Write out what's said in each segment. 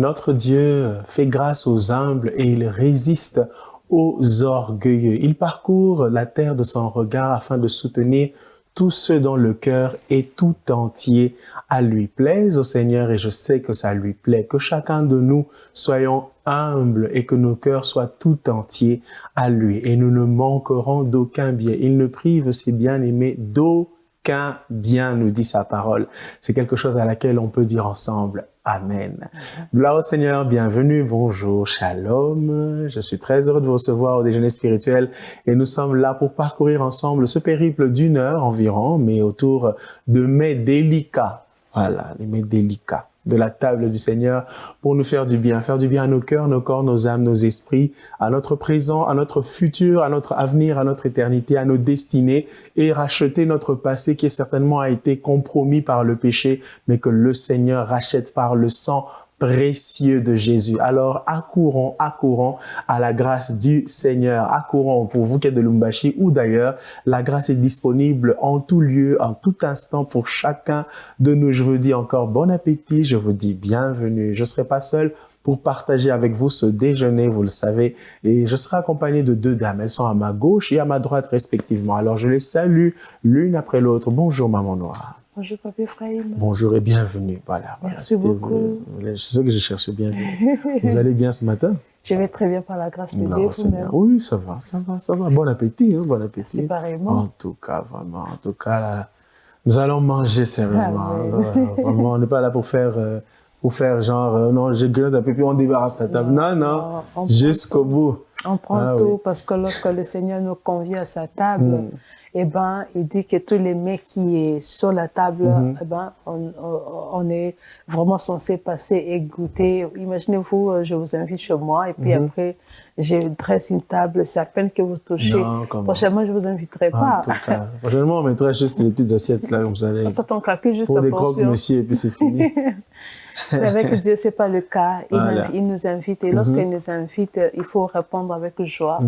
Notre Dieu fait grâce aux humbles et il résiste aux orgueilleux. Il parcourt la terre de son regard afin de soutenir tous ceux dont le cœur est tout entier à lui. Plaise au Seigneur et je sais que ça lui plaît. Que chacun de nous soyons humbles et que nos cœurs soient tout entiers à lui. Et nous ne manquerons d'aucun bien. Il ne prive ses bien-aimés d'aucun bien, nous dit sa parole. C'est quelque chose à laquelle on peut dire ensemble. Amen. Gloire au Seigneur, bienvenue, bonjour, shalom. Je suis très heureux de vous recevoir au déjeuner spirituel et nous sommes là pour parcourir ensemble ce périple d'1 heure environ, mais autour de mets délicats. Voilà, les mets délicats de la table du Seigneur pour nous faire du bien à nos cœurs, nos corps, nos âmes, nos esprits, à notre présent, à notre futur, à notre avenir, à notre éternité, à nos destinées et racheter notre passé qui certainement a été compromis par le péché, mais que le Seigneur rachète par le sang précieux de Jésus. Alors, accourons à la grâce du Seigneur. Accourons pour vous qui êtes de Lumbashi ou d'ailleurs, la grâce est disponible en tout lieu, en tout instant pour chacun de nous. Je vous dis encore bon appétit, je vous dis bienvenue. Je ne serai pas seul pour partager avec vous ce déjeuner, vous le savez, et je serai accompagné de 2 dames. Elles sont à ma gauche et à ma droite respectivement. Alors, je les salue l'une après l'autre. Bonjour, Maman Noire. Bonjour, Papa Ephraim. Bonjour et bienvenue. Voilà. Merci beaucoup. C'est ce que je cherchais, bienvenue. Vous allez bien ce matin? Je vais très bien par la grâce de Dieu. Oui, ça va. Bon appétit, hein, bon appétit. C'est pareillement. En tout cas, vraiment. En tout cas, là, nous allons manger sérieusement. Vraiment, on n'est pas là pour faire genre, non, j'ai grillé un peu, puis on débarrasse la table. Non, jusqu'au bout. On prend tout parce que lorsque le Seigneur nous convie à sa table, eh ben, il dit que tous les mets qui sont sur la table, eh ben, on est vraiment censé passer et goûter. Imaginez-vous, je vous invite chez moi et puis après, je dresse une table, c'est à peine que vous touchez. Non, prochainement, je vous inviterai pas. En tout cas, prochainement, on mettra juste des petites assiettes là, comme ça. Ça t'en calcule juste pour la des portion. croque-monsieur et puis c'est fini. Mais avec Dieu, c'est pas le cas. Voilà. Il nous invite et lorsqu'il nous invite, il faut répondre avec joie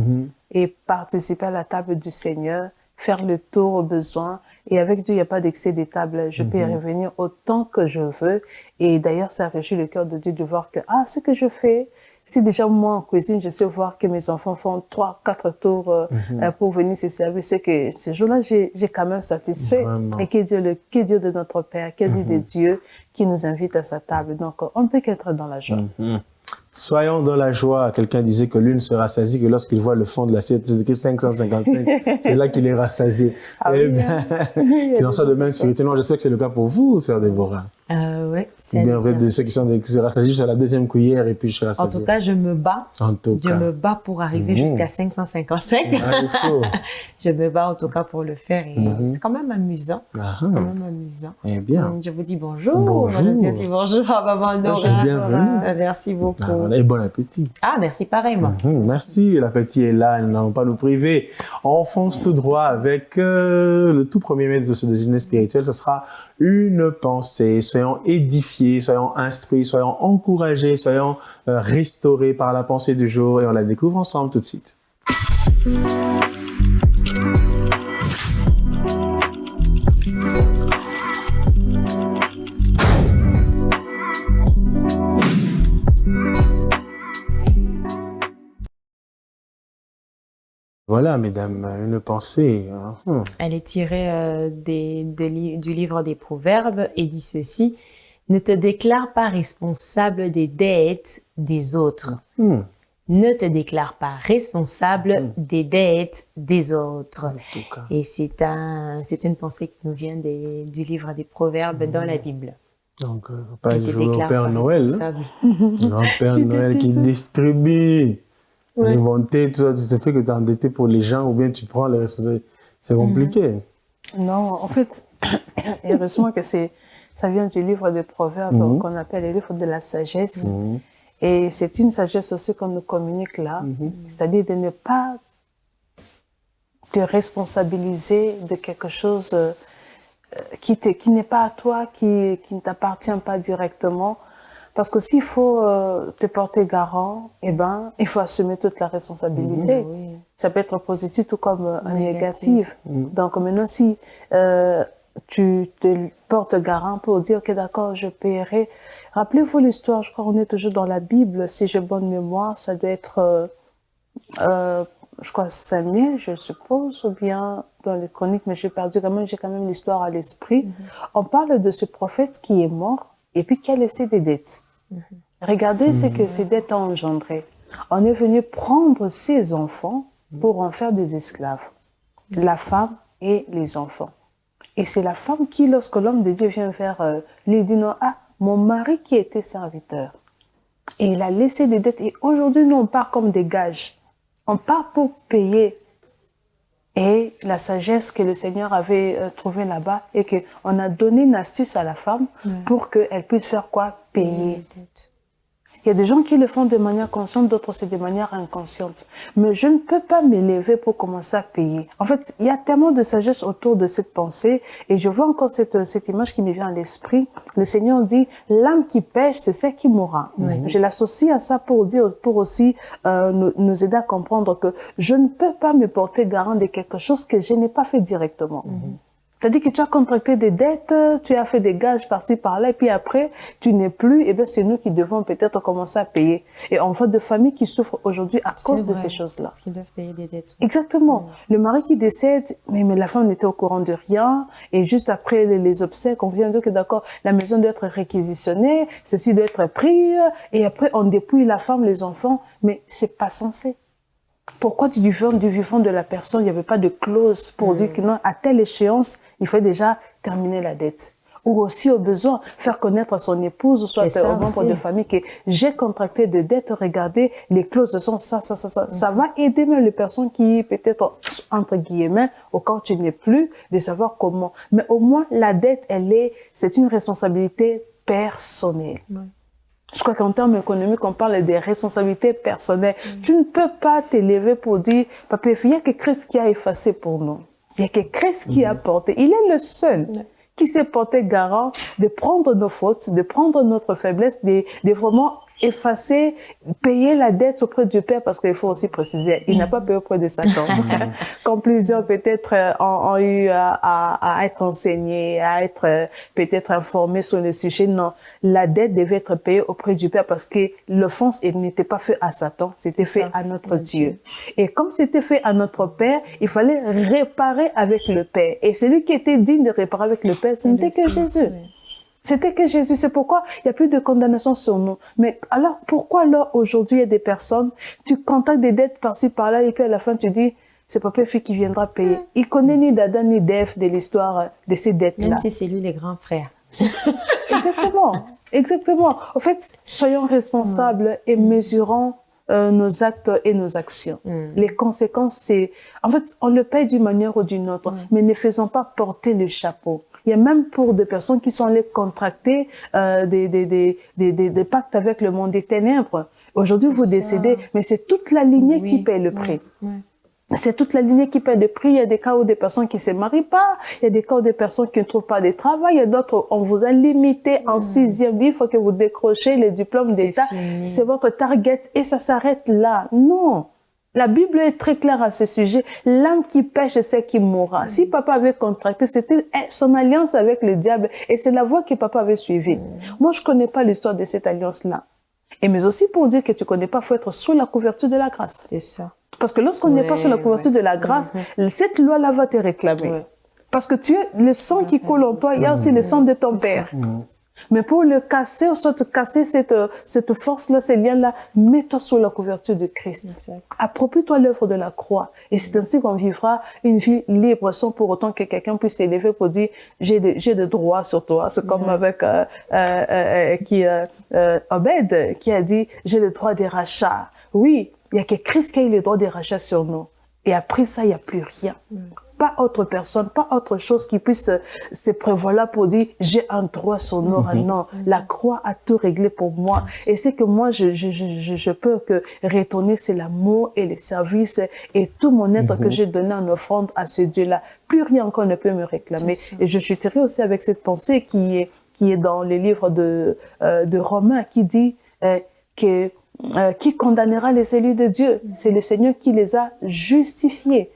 et participer à la table du Seigneur, faire le tour aux besoins. Et avec Dieu, il n'y a pas d'excès des tables. Je peux y revenir autant que je veux. Et d'ailleurs, ça réjouit le cœur de Dieu de voir que, ce que je fais, si déjà moi en cuisine, je sais voir que mes enfants font 3, 4 tours pour venir se servir, c'est que ce jour-là, j'ai quand même satisfait. Vraiment. Et qu'est Dieu de notre Père, qu'est Dieu de Dieu qui nous invite à sa table. Donc, on ne peut qu'être dans la joie. Soyons dans la joie. Quelqu'un disait que l'une se rassasie que lorsqu'il voit le fond de l'assiette, c'est 555. C'est là qu'il est rassasié. Eh bien, qu'il en soit de même spirituellement. J'espère que c'est le cas pour vous, sœur Déborah. Oui. Ou bien vous êtes de ceux qui se rassasient jusqu'à la 2e cuillère et puis je suis rassasié. En tout cas, je me bats. Je me bats pour arriver jusqu'à 555. Il faut. Je me bats en tout cas pour le faire et c'est quand même amusant. Quand même amusant. Eh bien. Donc, je vous dis bonjour. Bonjour. Je dis aussi bonjour à Maman Nora. Bienvenue. Merci beaucoup. Et bon appétit. Merci pareillement. Merci, l'appétit est là, nous n'allons pas nous priver. On fonce tout droit avec le tout premier maître de ce déjeuner spirituel, ce sera une pensée. Soyons édifiés, soyons instruits, soyons encouragés, soyons restaurés par la pensée du jour et on la découvre ensemble tout de suite. Voilà, mesdames, une pensée. Elle est tirée du livre des Proverbes et dit ceci: ne te déclare pas responsable des dettes des autres. Ne te déclare pas responsable des dettes des autres. Et c'est une pensée qui nous vient du livre des Proverbes dans la Bible. Donc, pas jouer au Père Noël. Le Père Noël qui distribue. Inventer, tout ça, tu te fais que tu es endetté pour les gens ou bien tu prends les responsabilités. C'est compliqué. Non, en fait, heureusement que ça vient du livre des Proverbes qu'on appelle le livre de la sagesse. Et c'est une sagesse aussi qu'on nous communique là, c'est-à-dire de ne pas te responsabiliser de quelque chose qui n'est pas à toi, qui ne t'appartient pas directement. Parce que s'il faut te porter garant, eh ben, il faut assumer toute la responsabilité. Ça peut être positif tout comme négatif. Donc maintenant, si tu te portes garant pour dire, ok, d'accord, je paierai. Rappelez-vous l'histoire, je crois qu'on est toujours dans la Bible, si j'ai bonne mémoire, ça doit être, je crois, Samuel, je suppose, ou bien dans les chroniques, mais j'ai quand même l'histoire à l'esprit. On parle de ce prophète qui est mort et puis qui a laissé des dettes. Regardez ce que ces dettes ont engendré. On est venu prendre ses enfants pour en faire des esclaves. La femme et les enfants. Et c'est la femme qui, lorsque l'homme de Dieu vient vers lui dit non, ah, mon mari qui était serviteur. Et il a laissé des dettes. Et aujourd'hui, nous, on part comme des gages. On part pour payer. Et la sagesse que le Seigneur avait trouvée là-bas, et qu'on a donné une astuce à la femme pour qu'elle puisse faire quoi? Payer. Il y a des gens qui le font de manière consciente, d'autres c'est de manière inconsciente. Mais je ne peux pas m'élever pour commencer à payer. En fait, il y a tellement de sagesse autour de cette pensée, et je vois encore cette image qui me vient à l'esprit. Le Seigneur dit, l'âme qui pêche, c'est celle qui mourra. Je l'associe à ça pour aussi nous aider à comprendre que je ne peux pas me porter garant de quelque chose que je n'ai pas fait directement. C'est-à-dire que tu as contracté des dettes, tu as fait des gages par-ci, par-là, et puis après, tu n'es plus, et bien c'est nous qui devons peut-être commencer à payer. Et on voit de familles qui souffrent aujourd'hui à cause de ces choses-là. Parce qu'ils doivent payer des dettes. Exactement. Le mari qui décède, mais la femme n'était au courant de rien, et juste après les obsèques, on vient dire que d'accord, la maison doit être réquisitionnée, ceci doit être pris, et après on dépouille la femme, les enfants, mais c'est pas censé. Pourquoi du vivant de la personne, il n'y avait pas de clause pour dire que non, à telle échéance, il faut déjà terminer la dette. Ou aussi, au besoin, faire connaître à son épouse, ou soit aux membres de famille que j'ai contracté de dettes, regardez, les clauses sont ça. Ça va aider même les personnes qui, peut-être, entre guillemets, au cas où tu n'es plus, de savoir comment. Mais au moins, la dette, c'est une responsabilité personnelle. Je crois qu'en termes économiques, on parle des responsabilités personnelles. Tu ne peux pas t'élever pour dire, papa, il y a que Christ qui a effacé pour nous. Il y a que Christ qui a porté. Il est le seul qui s'est porté garant de prendre nos fautes, de prendre notre faiblesse, de vraiment effacer, payer la dette auprès du Père, parce qu'il faut aussi préciser, il n'a pas payé auprès de Satan. Comme plusieurs peut-être ont eu à être enseignés, à être peut-être informés sur le sujet, non, la dette devait être payée auprès du Père, parce que l'offense n'était pas fait à Satan, c'était fait à notre Dieu. Et comme c'était fait à notre Père, il fallait réparer avec le Père. Et celui qui était digne de réparer avec le Père, ce n'était que Jésus. C'était que Jésus. C'est pourquoi il n'y a plus de condamnation sur nous. Mais alors, pourquoi là, aujourd'hui, il y a des personnes, tu contactes des dettes par-ci, par-là, et puis à la fin, tu dis, c'est papa et fille qui viendra payer. Il connaît ni d'Adam ni d'Ève de l'histoire de ces dettes-là. Même si c'est lui les grands frères. Exactement. Exactement. En fait, soyons responsables et mesurons nos actes et nos actions. Les conséquences, c'est... En fait, on le paye d'une manière ou d'une autre, mais ne faisons pas porter le chapeau. Il y a même pour des personnes qui sont allées contracter des pactes avec le monde des ténèbres. Aujourd'hui, vous décédez, mais c'est toute la lignée qui paye le prix. C'est toute la lignée qui paie le prix. Il y a des cas où des personnes qui ne se marient pas. Il y a des cas où des personnes qui ne trouvent pas de travail. Il y a d'autres, on vous a limité en 6e. Il faut que vous décrochez les diplômes d'État. C'est votre target et ça s'arrête là. Non. La Bible est très claire à ce sujet. L'âme qui pêche, c'est qui mourra. Si papa avait contracté, c'était son alliance avec le diable et c'est la voie que papa avait suivie. Moi, je connais pas l'histoire de cette alliance-là. Et mais aussi pour dire que tu connais pas, faut être sous la couverture de la grâce. C'est ça. Parce que lorsqu'on n'est pas sous la couverture de la grâce, cette loi-là va te réclamer. Parce que tu es le sang qui coule en toi, il y a aussi le sang de ton père. Mais pour le casser, ou soit casser cette force-là, ces liens-là, mets-toi sous la couverture de Christ. Approprie-toi l'œuvre de la croix. Et c'est ainsi qu'on vivra une vie libre, sans pour autant que quelqu'un puisse s'élever pour dire, j'ai des droits sur toi. C'est comme avec, Obed, qui a dit, j'ai le droit des rachats. Oui, il y a que Christ qui a eu le droit des rachats sur nous. Et après ça, il n'y a plus rien. Pas autre personne, pas autre chose qui puisse se prévoir là pour dire j'ai un droit sur nous. Non, la croix a tout réglé pour moi. Et c'est que moi, je peux que retourner, c'est l'amour et les services et tout mon être que j'ai donné en offrande à ce Dieu-là. Plus rien encore ne peut me réclamer. Et je suis tirée aussi avec cette pensée qui est dans le livre de Romains qui dit qui condamnera les élus de Dieu? C'est le Seigneur qui les a justifiés.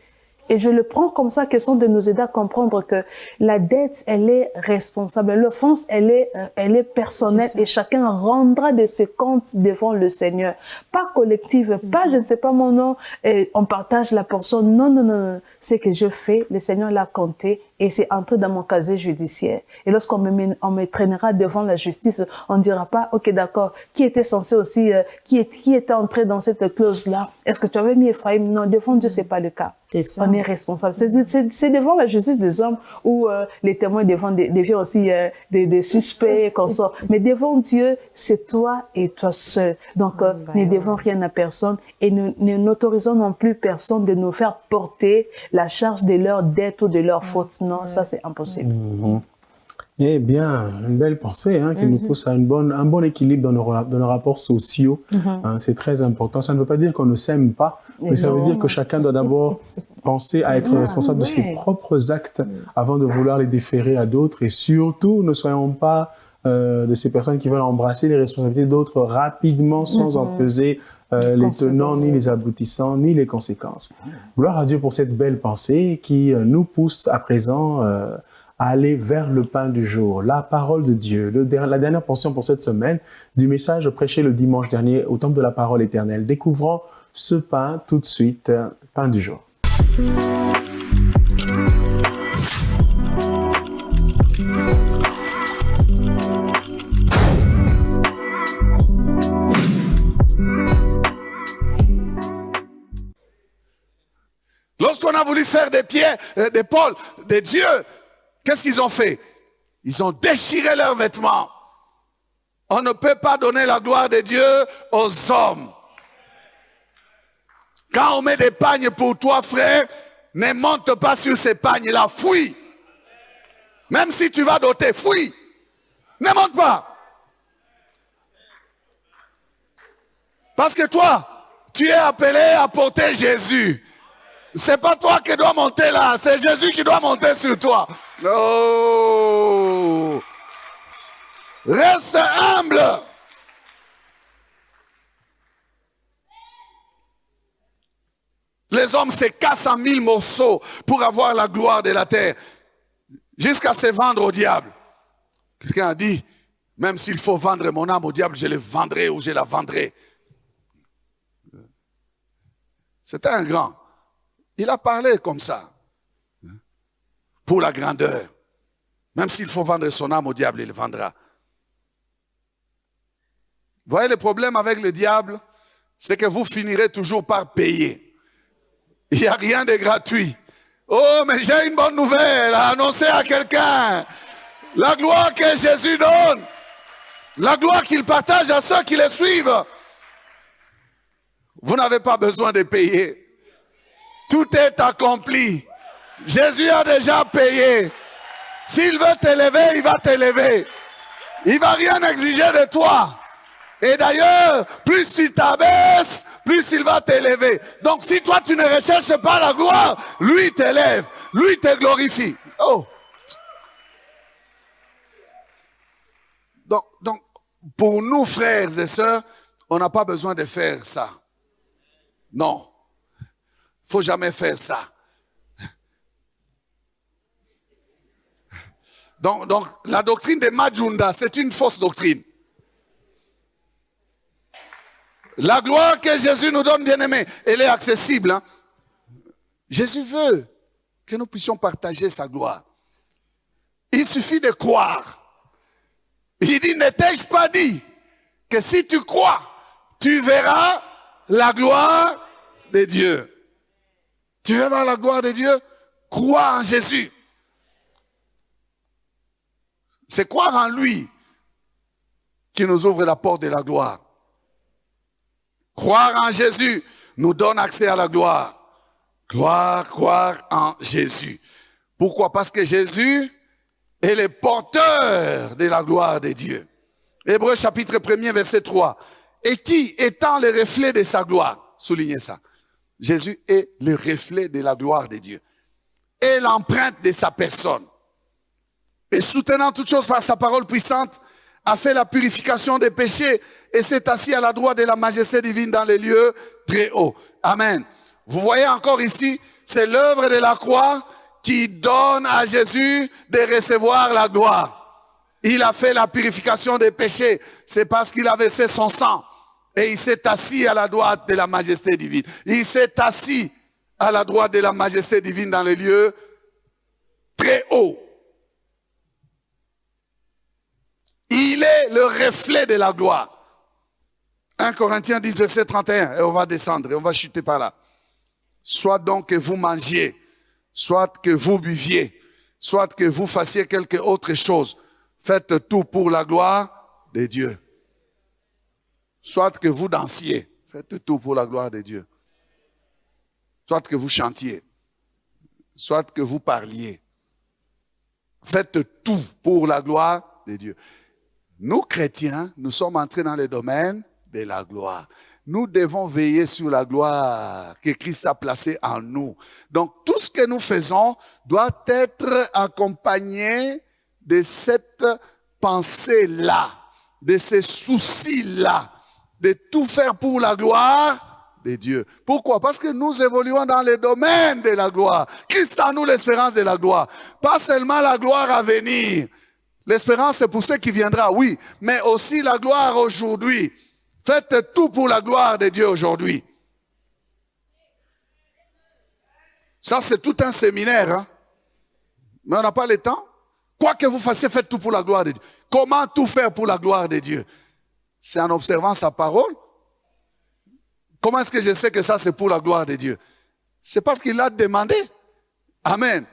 Et je le prends comme ça, question de nous aider à comprendre que la dette, elle est responsable. L'offense, elle est personnelle et chacun rendra de ses comptes devant le Seigneur. Pas collective, pas je ne sais pas mon nom, et on partage la portion. Non, non, non, non. C'est que je fais, le Seigneur l'a compté et c'est entré dans mon casier judiciaire. Et lorsqu'on me traînera devant la justice, on ne dira pas, ok, d'accord, qui était censé aussi, qui était entré dans cette clause-là? Est-ce que tu avais mis Ephraim? Non, devant Dieu, c'est pas le cas. On est responsable. C'est devant la justice des hommes où les témoins deviennent aussi des suspects, qu'on sort. Mais devant Dieu, c'est toi et toi seul. Donc, ne devons rien à personne et nous n'autorisons non plus personne de nous faire porter la charge de leur dette ou de leur faute. Non, ça c'est impossible. Eh bien, une belle pensée qui nous pousse à un bon équilibre dans nos rapports sociaux. C'est très important. Ça ne veut pas dire qu'on ne s'aime pas, mais ça veut dire que chacun doit d'abord penser à être responsable de ses propres actes avant de vouloir les déférer à d'autres. Et surtout, ne soyons pas de ces personnes qui veulent embrasser les responsabilités d'autres rapidement sans en peser les tenants, ni les aboutissants, ni les conséquences. Gloire à Dieu pour cette belle pensée qui nous pousse à présent à aller vers le pain du jour, la parole de Dieu. La dernière portion pour cette semaine du message prêché le dimanche dernier au temple de la parole éternelle. Découvrons ce pain tout de suite, pain du jour. Lorsqu'on a voulu faire des pieds, d'épaule, des dieux, qu'est-ce qu'ils ont fait? Ils ont déchiré leurs vêtements. On ne peut pas donner la gloire de Dieu aux hommes. Quand on met des pagnes pour toi, frère, ne monte pas sur ces pagnes-là, fuis. Même si tu vas doter, fuis. Ne monte pas. Parce que toi, tu es appelé à porter Jésus. C'est pas toi qui dois monter là, c'est Jésus qui doit monter sur toi. Oh! Reste humble. Les hommes se cassent en 1000 morceaux pour avoir la gloire de la terre, jusqu'à se vendre au diable. Quelqu'un a dit, même s'il faut vendre mon âme au diable, je le vendrai ou je la vendrai. C'était un grand. Il a parlé comme ça, pour la grandeur. Même s'il faut vendre son âme au diable, il le vendra. Vous voyez le problème avec le diable, c'est que vous finirez toujours par payer. Il n'y a rien de gratuit. Oh, mais j'ai une bonne nouvelle à annoncer à quelqu'un. La gloire que Jésus donne, la gloire qu'il partage à ceux qui le suivent. Vous n'avez pas besoin de payer. Tout est accompli. Jésus a déjà payé. S'il veut t'élever, il va t'élever. Il ne va rien exiger de toi. Et d'ailleurs, plus tu t'abaisses, plus il va t'élever. Donc si toi tu ne recherches pas la gloire, lui t'élève, lui te glorifie. Oh. Donc, pour nous frères et sœurs, on n'a pas besoin de faire ça. Non. Faut jamais faire ça. Donc la doctrine de Majunda, c'est une fausse doctrine. La gloire que Jésus nous donne, bien-aimés, elle est accessible. Hein? Jésus veut que nous puissions partager sa gloire. Il suffit de croire. Il dit, ne t'ai-je pas dit que si tu crois, tu verras la gloire de Dieu. Tu veux voir la gloire de Dieu? Crois en Jésus. C'est croire en lui qui nous ouvre la porte de la gloire. Croire en Jésus nous donne accès à la gloire. Croire en Jésus. Pourquoi? Parce que Jésus est le porteur de la gloire de Dieu. Hébreux chapitre 1er verset 3. Et qui étant le reflet de sa gloire? Soulignez ça. Jésus est le reflet de la gloire de Dieu. Et l'empreinte de sa personne. Et soutenant toutes choses par sa parole puissante, a fait la purification des péchés et s'est assis à la droite de la majesté divine dans les lieux très hauts. Amen. Vous voyez encore ici, C'est l'œuvre de la croix qui donne à Jésus de recevoir la gloire. Il a fait la purification des péchés. C'est parce qu'il a versé son sang. Et il s'est assis à la droite de la majesté divine. Il s'est assis à la droite de la majesté divine dans les lieux très hauts. Il est le reflet de la gloire. 1 Corinthiens 10, verset 31. Et on va descendre et on va chuter par là. Soit donc que vous mangiez, soit que vous buviez, soit que vous fassiez quelque autre chose. Faites tout pour la gloire de Dieu. Soit que vous dansiez. Faites tout pour la gloire de Dieu. Soit que vous chantiez. Soit que vous parliez. Faites tout pour la gloire de Dieu. Nous, chrétiens, nous sommes entrés dans le domaine de la gloire. Nous devons veiller sur la gloire que Christ a placée en nous. Donc, tout ce que nous faisons doit être accompagné de cette pensée-là, de ces soucis-là, de tout faire pour la gloire de Dieu. Pourquoi? Parce que nous évoluons dans le domaine de la gloire. Christ en nous l'espérance de la gloire. Pas seulement la gloire à venir. L'espérance, c'est pour ceux qui viendra, oui, mais aussi la gloire aujourd'hui. Faites tout pour la gloire de Dieu aujourd'hui. Ça, c'est tout un séminaire. Hein? Mais on n'a pas le temps. Quoi que vous fassiez, faites tout pour la gloire de Dieu. Comment tout faire pour la gloire de Dieu? C'est en observant sa parole. Comment est-ce que je sais que ça, c'est pour la gloire de Dieu? C'est parce qu'il l'a demandé. Amen.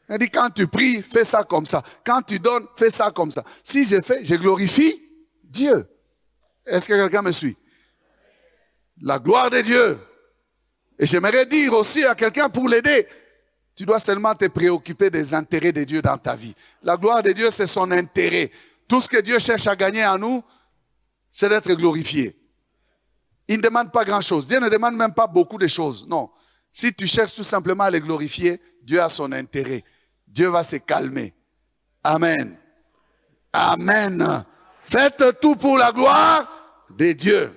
Il dit, quand tu pries, fais ça comme ça. Quand tu donnes, fais ça comme ça. Si je fais, je glorifie Dieu. Est-ce que quelqu'un me suit? La gloire de Dieu. Et j'aimerais dire aussi à quelqu'un pour l'aider, tu dois seulement te préoccuper des intérêts de Dieu dans ta vie. La gloire de Dieu, c'est son intérêt. Tout ce que Dieu cherche à gagner en nous, c'est d'être glorifié. Il ne demande pas grand-chose. Dieu ne demande même pas beaucoup de choses. Non. Si tu cherches tout simplement à le glorifier, Dieu a son intérêt. Dieu va se calmer. Amen. Amen. Faites tout pour la gloire de Dieu.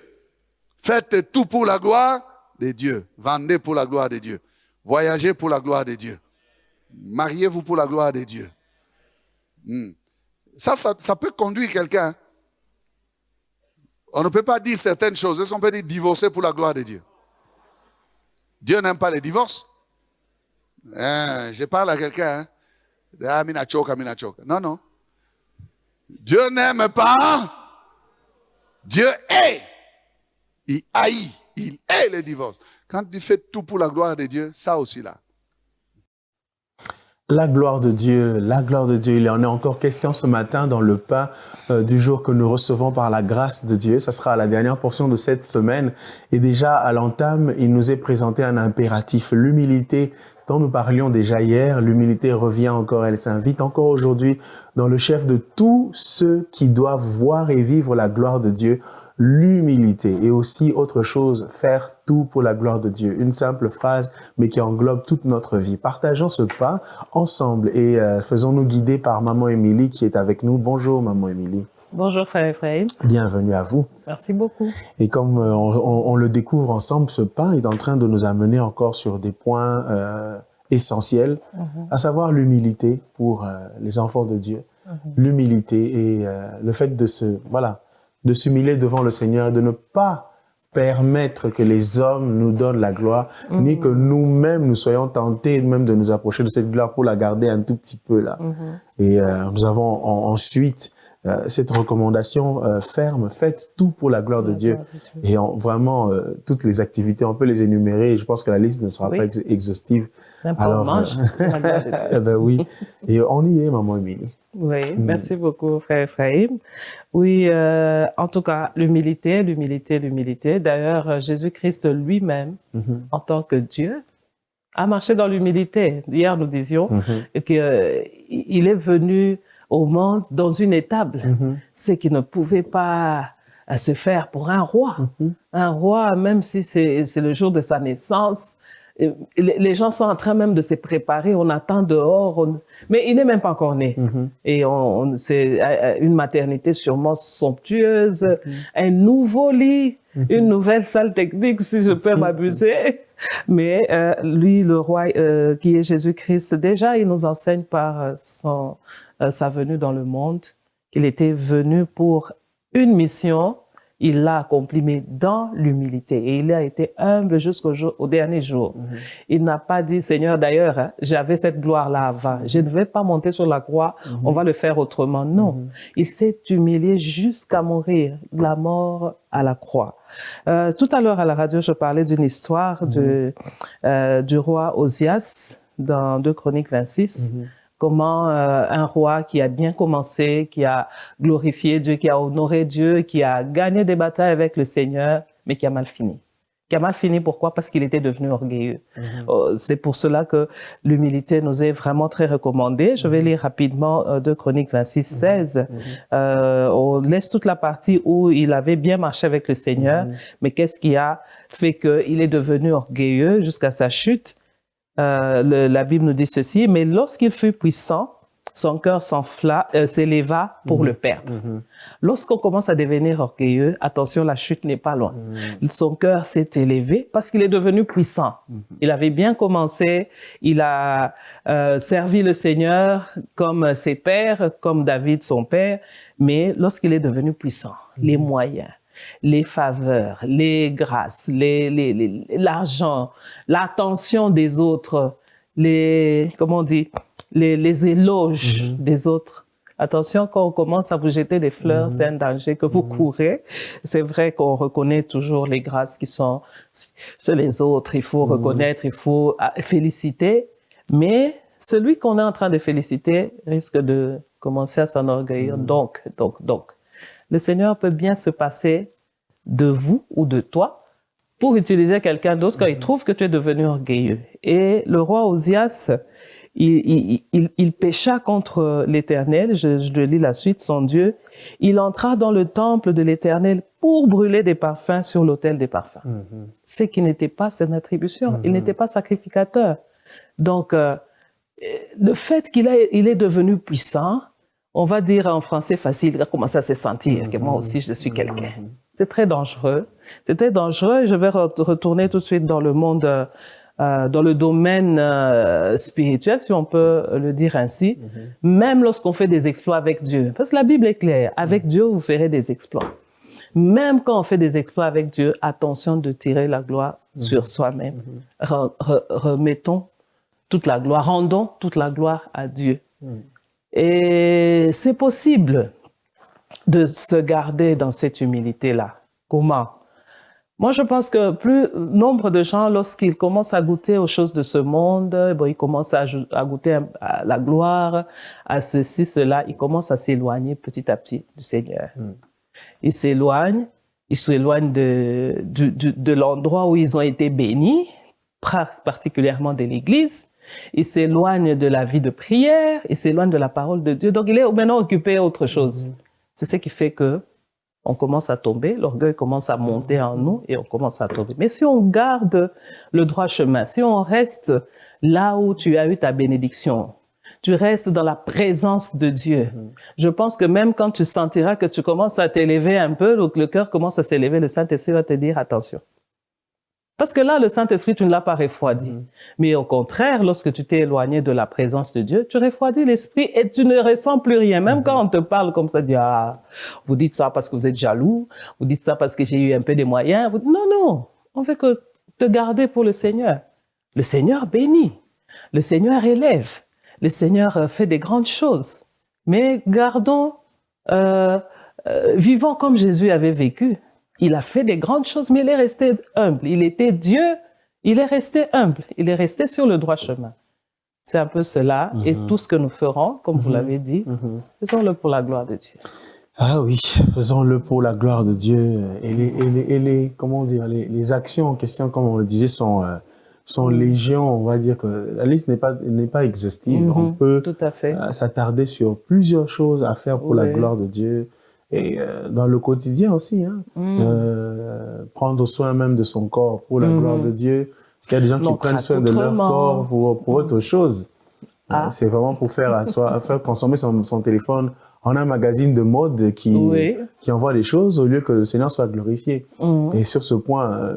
Faites tout pour la gloire de Dieu. Vendez pour la gloire de Dieu. Voyagez pour la gloire de Dieu. Mariez-vous pour la gloire de Dieu. Ça peut conduire quelqu'un. On ne peut pas dire certaines choses. Est-ce qu'on peut dire divorcer pour la gloire de Dieu? Dieu n'aime pas les divorces. Je parle à quelqu'un. Non, non. Dieu n'aime pas. Dieu est. Il haït. Il est le divorce. Quand tu fais tout pour la gloire de Dieu, ça aussi là. La gloire de Dieu, la gloire de Dieu. Il en est encore question ce matin dans le pain du jour que nous recevons par la grâce de Dieu. Ça sera la dernière portion de cette semaine. Et déjà, à l'entame, il nous est présenté un impératif. L'humilité dont nous parlions déjà hier, l'humilité revient encore, elle s'invite encore aujourd'hui dans le chef de tous ceux qui doivent voir et vivre la gloire de Dieu. L'humilité et aussi autre chose, faire tout pour la gloire de Dieu. Une simple phrase, mais qui englobe toute notre vie. Partageons ce pain ensemble et faisons-nous guider par Maman Émilie qui est avec nous. Bonjour Maman Émilie. Bonjour Frère Ephraim. Bienvenue à vous. Merci beaucoup. Et comme on le découvre ensemble, ce pain est en train de nous amener encore sur des points essentiels, à savoir l'humilité pour les enfants de Dieu. L'humilité et le fait de de s'humilier devant le Seigneur et de ne pas permettre que les hommes nous donnent la gloire, ni que nous-mêmes nous soyons tentés même de nous approcher de cette gloire pour la garder un tout petit peu là. Et nous avons ensuite cette recommandation ferme, faites tout pour la gloire de Dieu. Et vraiment, toutes les activités, on peut les énumérer, et je pense que la liste ne sera pas exhaustive. Alors, mange la gloire de Dieu. Ben oui, et on y est, Maman Émilie. Oui, merci beaucoup, Frère Ephraim. Oui, en tout cas, l'humilité, l'humilité, l'humilité. D'ailleurs, Jésus-Christ lui-même, en tant que Dieu, a marché dans l'humilité. Hier, nous disions qu'il est venu au monde dans une étable, c'est qu'il ne pouvait pas se faire pour un roi. Un roi, même si c'est le jour de sa naissance, les gens sont en train même de se préparer, on attend dehors, mais il n'est même pas encore né. Et c'est une maternité sûrement somptueuse, un nouveau lit, une nouvelle salle technique, si je peux m'abuser. Mais lui, le roi qui est Jésus-Christ, déjà, il nous enseigne par sa venue dans le monde qu'il était venu pour une mission. Il l'a accompli, mais dans l'humilité. Et il a été humble jusqu'au dernier jour. Il n'a pas dit, Seigneur, d'ailleurs, hein, j'avais cette gloire-là avant. Je ne vais pas monter sur la croix. On va le faire autrement. Non. Il s'est humilié jusqu'à mourir, la mort à la croix. Tout à l'heure, à la radio, je parlais d'une histoire du roi Osias dans 2 Chroniques 26. Comment un roi qui a bien commencé, qui a glorifié Dieu, qui a honoré Dieu, qui a gagné des batailles avec le Seigneur, mais qui a mal fini. Qui a mal fini, pourquoi? Parce qu'il était devenu orgueilleux. C'est pour cela que l'humilité nous est vraiment très recommandée. Je vais lire rapidement 2 Chroniques 26, 16. On laisse toute la partie où il avait bien marché avec le Seigneur, mais qu'est-ce qui a fait qu'il est devenu orgueilleux jusqu'à sa chute? La Bible nous dit ceci, mais lorsqu'il fut puissant, son cœur s'éleva pour le perdre. Lorsqu'on commence à devenir orgueilleux, attention, la chute n'est pas loin. Son cœur s'est élevé parce qu'il est devenu puissant. Il avait bien commencé, il a servi le Seigneur comme ses pères, comme David son père, mais lorsqu'il est devenu puissant, les moyens, les faveurs, les grâces, l'argent, l'attention des autres, comment on dit, les éloges des autres. Attention, quand on commence à vous jeter des fleurs, c'est un danger que vous courez. C'est vrai qu'on reconnaît toujours les grâces qui sont sur les autres. Il faut reconnaître, il faut féliciter. Mais celui qu'on est en train de féliciter risque de commencer à s'enorgueillir. Donc. Le Seigneur peut bien se passer de vous ou de toi pour utiliser quelqu'un d'autre quand il trouve que tu es devenu orgueilleux. Et le roi Osias, il pécha contre l'Éternel. Je lis la suite, son Dieu. Il entra dans le temple de l'Éternel pour brûler des parfums sur l'autel des parfums. Ce qui n'était pas son attribution. Il n'était pas sacrificateur. Donc, le fait qu'il est devenu puissant, on va dire en français facile, il a commencé à se sentir que moi aussi je suis quelqu'un. C'est très dangereux. C'était dangereux et je vais retourner tout de suite dans le monde, dans le domaine spirituel, si on peut le dire ainsi. Même lorsqu'on fait des exploits avec Dieu. Parce que la Bible est claire. Avec Dieu, vous ferez des exploits. Même quand on fait des exploits avec Dieu, attention de tirer la gloire sur soi-même. Remettons toute la gloire, rendons toute la gloire à Dieu. Et c'est possible de se garder dans cette humilité-là. Comment? Moi, je pense que plus nombre de gens, lorsqu'ils commencent à goûter aux choses de ce monde, ils commencent à goûter à la gloire, à ceci, cela, ils commencent à s'éloigner petit à petit du Seigneur. Ils s'éloignent de l'endroit où ils ont été bénis, particulièrement de l'Église. Il s'éloigne de la vie de prière, il s'éloigne de la parole de Dieu. Donc, il est maintenant occupé à autre chose. C'est ce qui fait que on commence à tomber, l'orgueil commence à monter en nous et on commence à tomber. Mais si on garde le droit chemin, si on reste là où tu as eu ta bénédiction, tu restes dans la présence de Dieu. Je pense que même quand tu sentiras que tu commences à t'élever un peu, donc le cœur commence à s'élever, le Saint-Esprit va te dire attention. Parce que là, le Saint-Esprit, tu ne l'as pas refroidi. Mais au contraire, lorsque tu t'es éloigné de la présence de Dieu, tu refroidis l'esprit et tu ne ressens plus rien. Même quand on te parle comme ça, tu dis, ah, vous dites ça parce que vous êtes jaloux, vous dites ça parce que j'ai eu un peu de moyens. Vous dites, non, on veut que te garder pour le Seigneur. Le Seigneur bénit, le Seigneur élève, le Seigneur fait des grandes choses. Mais gardons, vivons comme Jésus avait vécu. Il a fait des grandes choses, mais il est resté humble. Il était Dieu, il est resté humble. Il est resté sur le droit chemin. C'est un peu cela. Et tout ce que nous ferons, comme vous l'avez dit, faisons-le pour la gloire de Dieu. Ah oui, faisons-le pour la gloire de Dieu. Et comment dire, les actions en question, comme on le disait, sont légion. On va dire que la liste n'est pas exhaustive. On peut s'attarder sur plusieurs choses à faire pour la gloire de Dieu. Et dans le quotidien aussi, prendre soin même de son corps pour la gloire de Dieu. Parce qu'il y a des gens qui prennent soin de leur corps pour autre chose. C'est vraiment pour faire transformer son téléphone en un magazine de mode qui envoie les choses au lieu que le Seigneur soit glorifié. Et sur ce point,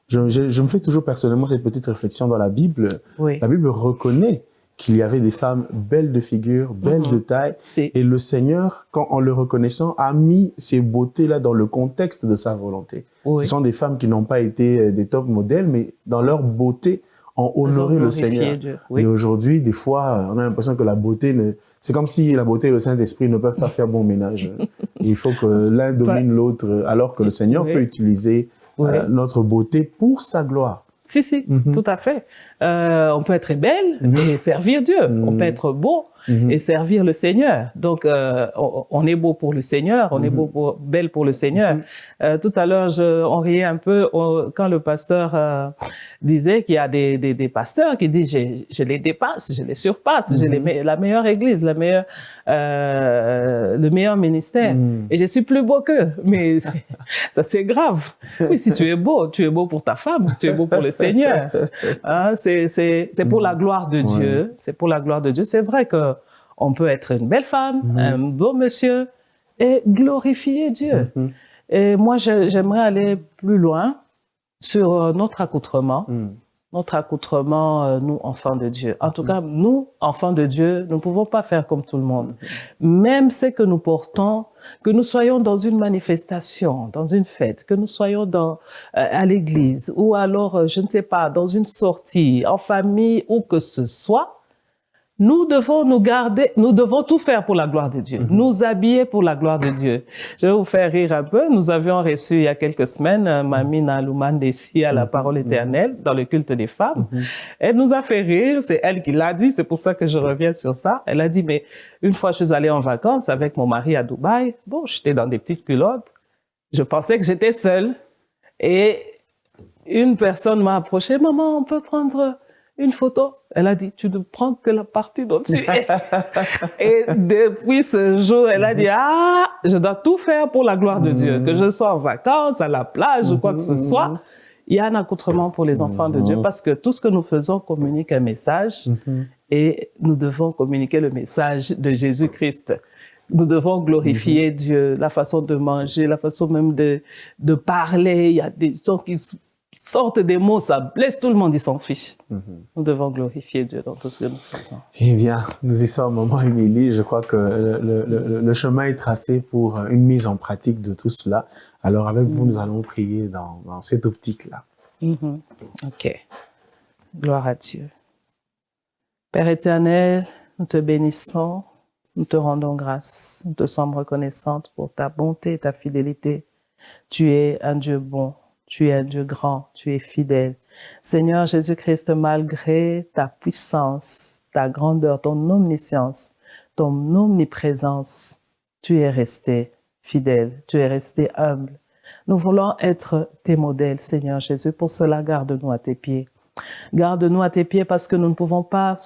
Je me fais toujours personnellement cette petite réflexion dans la Bible. Oui. La Bible reconnaît qu'il y avait des femmes belles de figure, belles de taille. Et le Seigneur, en le reconnaissant, a mis ces beautés-là dans le contexte de sa volonté. Ce sont des femmes qui n'ont pas été des top modèles, mais dans leur beauté, ont honoré le Seigneur. Et aujourd'hui, des fois, on a l'impression que la beauté c'est comme si la beauté et le Saint-Esprit ne peuvent pas faire bon ménage. Il faut que l'un domine l'autre, alors que le Seigneur peut utiliser notre beauté pour sa gloire. Si, tout à fait. On peut être belle et servir Dieu. On peut être beau et servir le Seigneur. Donc, on est beau pour le Seigneur, on est belle pour le Seigneur. Tout à l'heure, on riait un peu quand le pasteur disait qu'il y a des pasteurs qui disent je les dépasse, je les surpasse, j'ai la meilleure église, le meilleur ministère. Et je suis plus beau qu'eux. Mais ça, c'est grave. Oui, si tu es beau pour ta femme, tu es beau pour le Seigneur. Hein, c'est pour la gloire de Dieu. C'est pour la gloire de Dieu. C'est vrai que on peut être une belle femme, un beau monsieur et glorifier Dieu. Et moi, j'aimerais aller plus loin sur notre accoutrement. Notre accoutrement, nous, enfants de Dieu. En tout cas, nous, enfants de Dieu, nous ne pouvons pas faire comme tout le monde. Même ce que nous portons, que nous soyons dans une manifestation, dans une fête, que nous soyons à l'église, ou alors, je ne sais pas, dans une sortie, en famille, où que ce soit, nous devons nous garder, nous devons tout faire pour la gloire de Dieu, nous habiller pour la gloire de Dieu. Je vais vous faire rire un peu. Nous avions reçu il y a quelques semaines Mamie Nalouman ici à la Parole Éternelle dans le culte des femmes. Elle nous a fait rire, c'est elle qui l'a dit, c'est pour ça que je reviens sur ça. Elle a dit, mais une fois je suis allée en vacances avec mon mari à Dubaï, bon, j'étais dans des petites culottes, je pensais que j'étais seule et une personne m'a approché, maman, on peut prendre une photo. Elle a dit, tu ne prends que la partie dont tu es. Et depuis ce jour, elle a dit, je dois tout faire pour la gloire de Dieu. Que je sois en vacances, à la plage ou quoi que ce soit. Il y a un accoutrement pour les enfants de Dieu parce que tout ce que nous faisons communique un message et nous devons communiquer le message de Jésus-Christ. Nous devons glorifier Dieu, la façon de manger, la façon même de parler. Il y a des gens qui sortent des mots, ça blesse tout le monde, ils s'en fichent. Nous devons glorifier Dieu dans tout ce que nous faisons. Eh bien, nous y sommes, maman Émilie. Je crois que le chemin est tracé pour une mise en pratique de tout cela. Alors, avec vous, nous allons prier dans cette optique-là. OK. Gloire à Dieu. Père éternel, nous te bénissons, nous te rendons grâce, nous te sommes reconnaissantes pour ta bonté et ta fidélité. Tu es un Dieu bon. Tu es un Dieu grand, tu es fidèle. Seigneur Jésus-Christ, malgré ta puissance, ta grandeur, ton omniscience, ton omniprésence, tu es resté fidèle, tu es resté humble. Nous voulons être tes modèles, Seigneur Jésus. Pour cela, garde-nous à tes pieds. Garde-nous à tes pieds parce que nous ne pouvons pas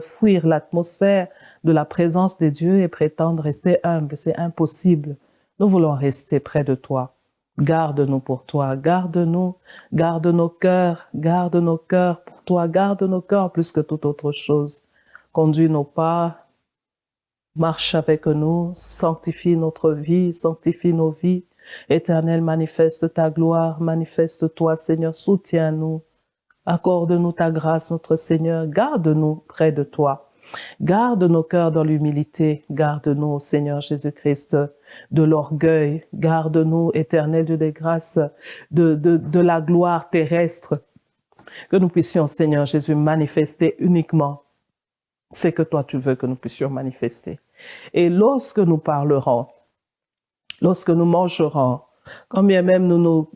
fuir l'atmosphère de la présence de Dieu et prétendre rester humble. C'est impossible. Nous voulons rester près de toi. Garde-nous pour toi, garde-nous, garde nos cœurs pour toi, garde nos cœurs plus que toute autre chose. Conduis nos pas, marche avec nous, sanctifie notre vie, sanctifie nos vies. Éternel, manifeste ta gloire, manifeste-toi, Seigneur, soutiens-nous. Accorde-nous ta grâce, notre Seigneur, garde-nous près de toi. Garde nos cœurs dans l'humilité, garde-nous, Seigneur Jésus-Christ, de l'orgueil, garde-nous, éternel Dieu des grâces, de la gloire terrestre, que nous puissions, Seigneur Jésus, manifester uniquement ce que toi tu veux que nous puissions manifester. Et lorsque nous parlerons, lorsque nous mangerons, quand bien même nous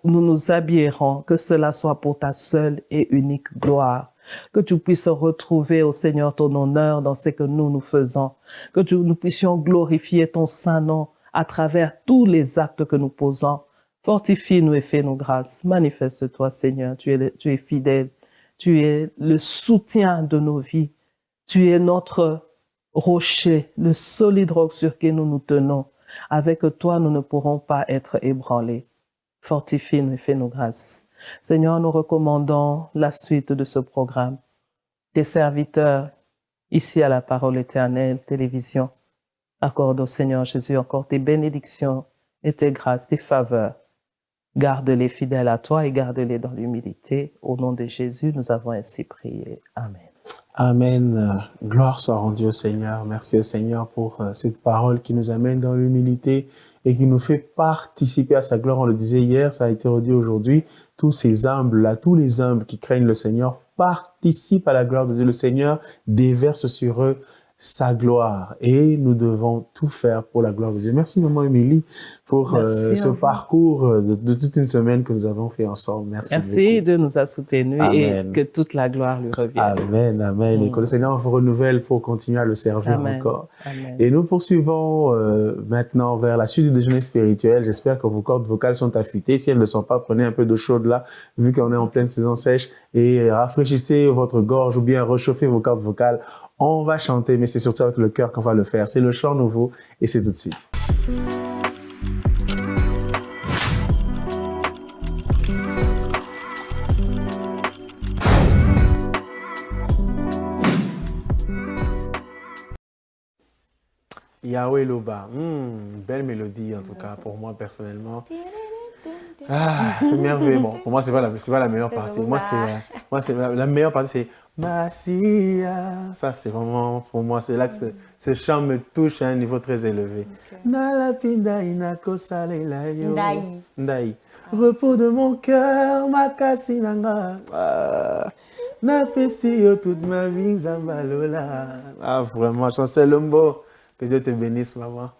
nous habillerons, que cela soit pour ta seule et unique gloire. Que tu puisses retrouver, ô Seigneur, ton honneur dans ce que nous faisons. Que nous puissions glorifier ton saint nom à travers tous les actes que nous posons. Fortifie-nous et fais-nous grâce. Manifeste-toi, Seigneur. Tu es fidèle. Tu es le soutien de nos vies. Tu es notre rocher, le solide roc sur qui nous nous tenons. Avec toi, nous ne pourrons pas être ébranlés. Fortifie-nous et fais-nous grâce. Seigneur, nous recommandons la suite de ce programme. Tes serviteurs, ici à la Parole Éternelle, télévision, accorde au Seigneur Jésus encore tes bénédictions et tes grâces, tes faveurs. Garde-les fidèles à toi et garde-les dans l'humilité. Au nom de Jésus, nous avons ainsi prié. Amen. Amen. Gloire soit rendue au Seigneur. Merci au Seigneur pour cette parole qui nous amène dans l'humilité et qui nous fait participer à sa gloire. On le disait hier, ça a été redit aujourd'hui. Tous ces humbles-là, tous les humbles qui craignent le Seigneur participent à la gloire de Dieu. Le Seigneur déverse sur eux sa gloire et nous devons tout faire pour la gloire de Dieu. Merci Maman Émilie pour ce parcours de toute une semaine que nous avons fait ensemble. Merci beaucoup. De nous avoir soutenus. Amen. Et que toute la gloire lui revienne. Amen, amen. Et que le Seigneur vous renouvelle pour continuer à le servir encore. Amen. Et nous poursuivons maintenant vers la suite du déjeuner spirituel. J'espère que vos cordes vocales sont affûtées. Si elles ne le sont pas, prenez un peu d'eau chaude là, vu qu'on est en pleine saison sèche, et rafraîchissez votre gorge ou bien réchauffez vos cordes vocales. On va chanter, mais c'est surtout avec le cœur qu'on va le faire. C'est le chant nouveau et c'est tout de suite. Yahweh Loba, belle mélodie en tout cas pour moi personnellement. Ah, c'est merveilleux. Bon, pour moi, c'est pas la meilleure partie. Moi, c'est la meilleure partie, c'est Massia. Ça, c'est vraiment, pour moi, c'est là que ce chant me touche à un niveau très élevé. Ndai. Repos de mon cœur, Makasi Nanga. Napesi yo toute ma vie, Zambalola. Ah, vraiment, Chancel Lombo. Que Dieu te bénisse, maman.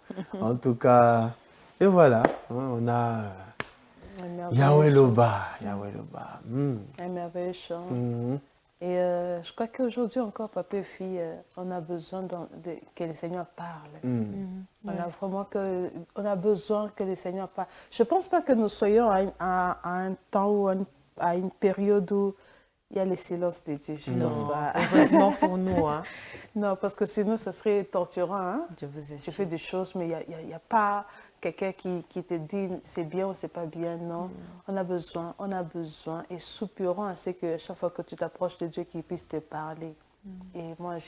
En tout cas, et voilà, on a Yahweh Loba. Un merveilleux chant. Et je crois qu'aujourd'hui encore, papa et fille, on a besoin que le Seigneur parle. On a besoin que le Seigneur parle. Je ne pense pas que nous soyons à un temps ou à une période où il y a le silence de Dieu. Je ne pense pas. Heureusement pour nous. Hein. Non, parce que sinon, ça serait torturant. Hein? Je vous assure. Tu fais des choses, mais il n'y a pas quelqu'un qui te dit c'est bien ou c'est pas bien. Non, on a besoin et soupirons à ce que chaque fois que tu t'approches de Dieu, qu'il puisse te parler. Et moi,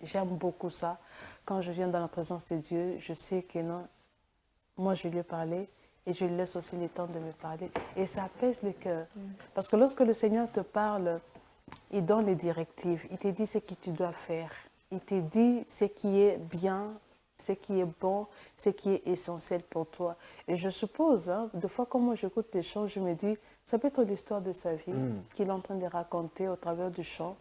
j'aime beaucoup ça. Quand je viens dans la présence de Dieu, je sais que non, moi, je lui ai parlé. Et je lui laisse aussi le temps de me parler. Et ça apaise le cœur. Parce que lorsque le Seigneur te parle, il donne les directives. Il te dit ce que tu dois faire. Il te dit ce qui est bien, ce qui est bon, ce qui est essentiel pour toi. Et je suppose, des fois, quand moi j'écoute des chants, je me dis, ça peut être l'histoire de sa vie qu'il est en train de raconter au travers du chant.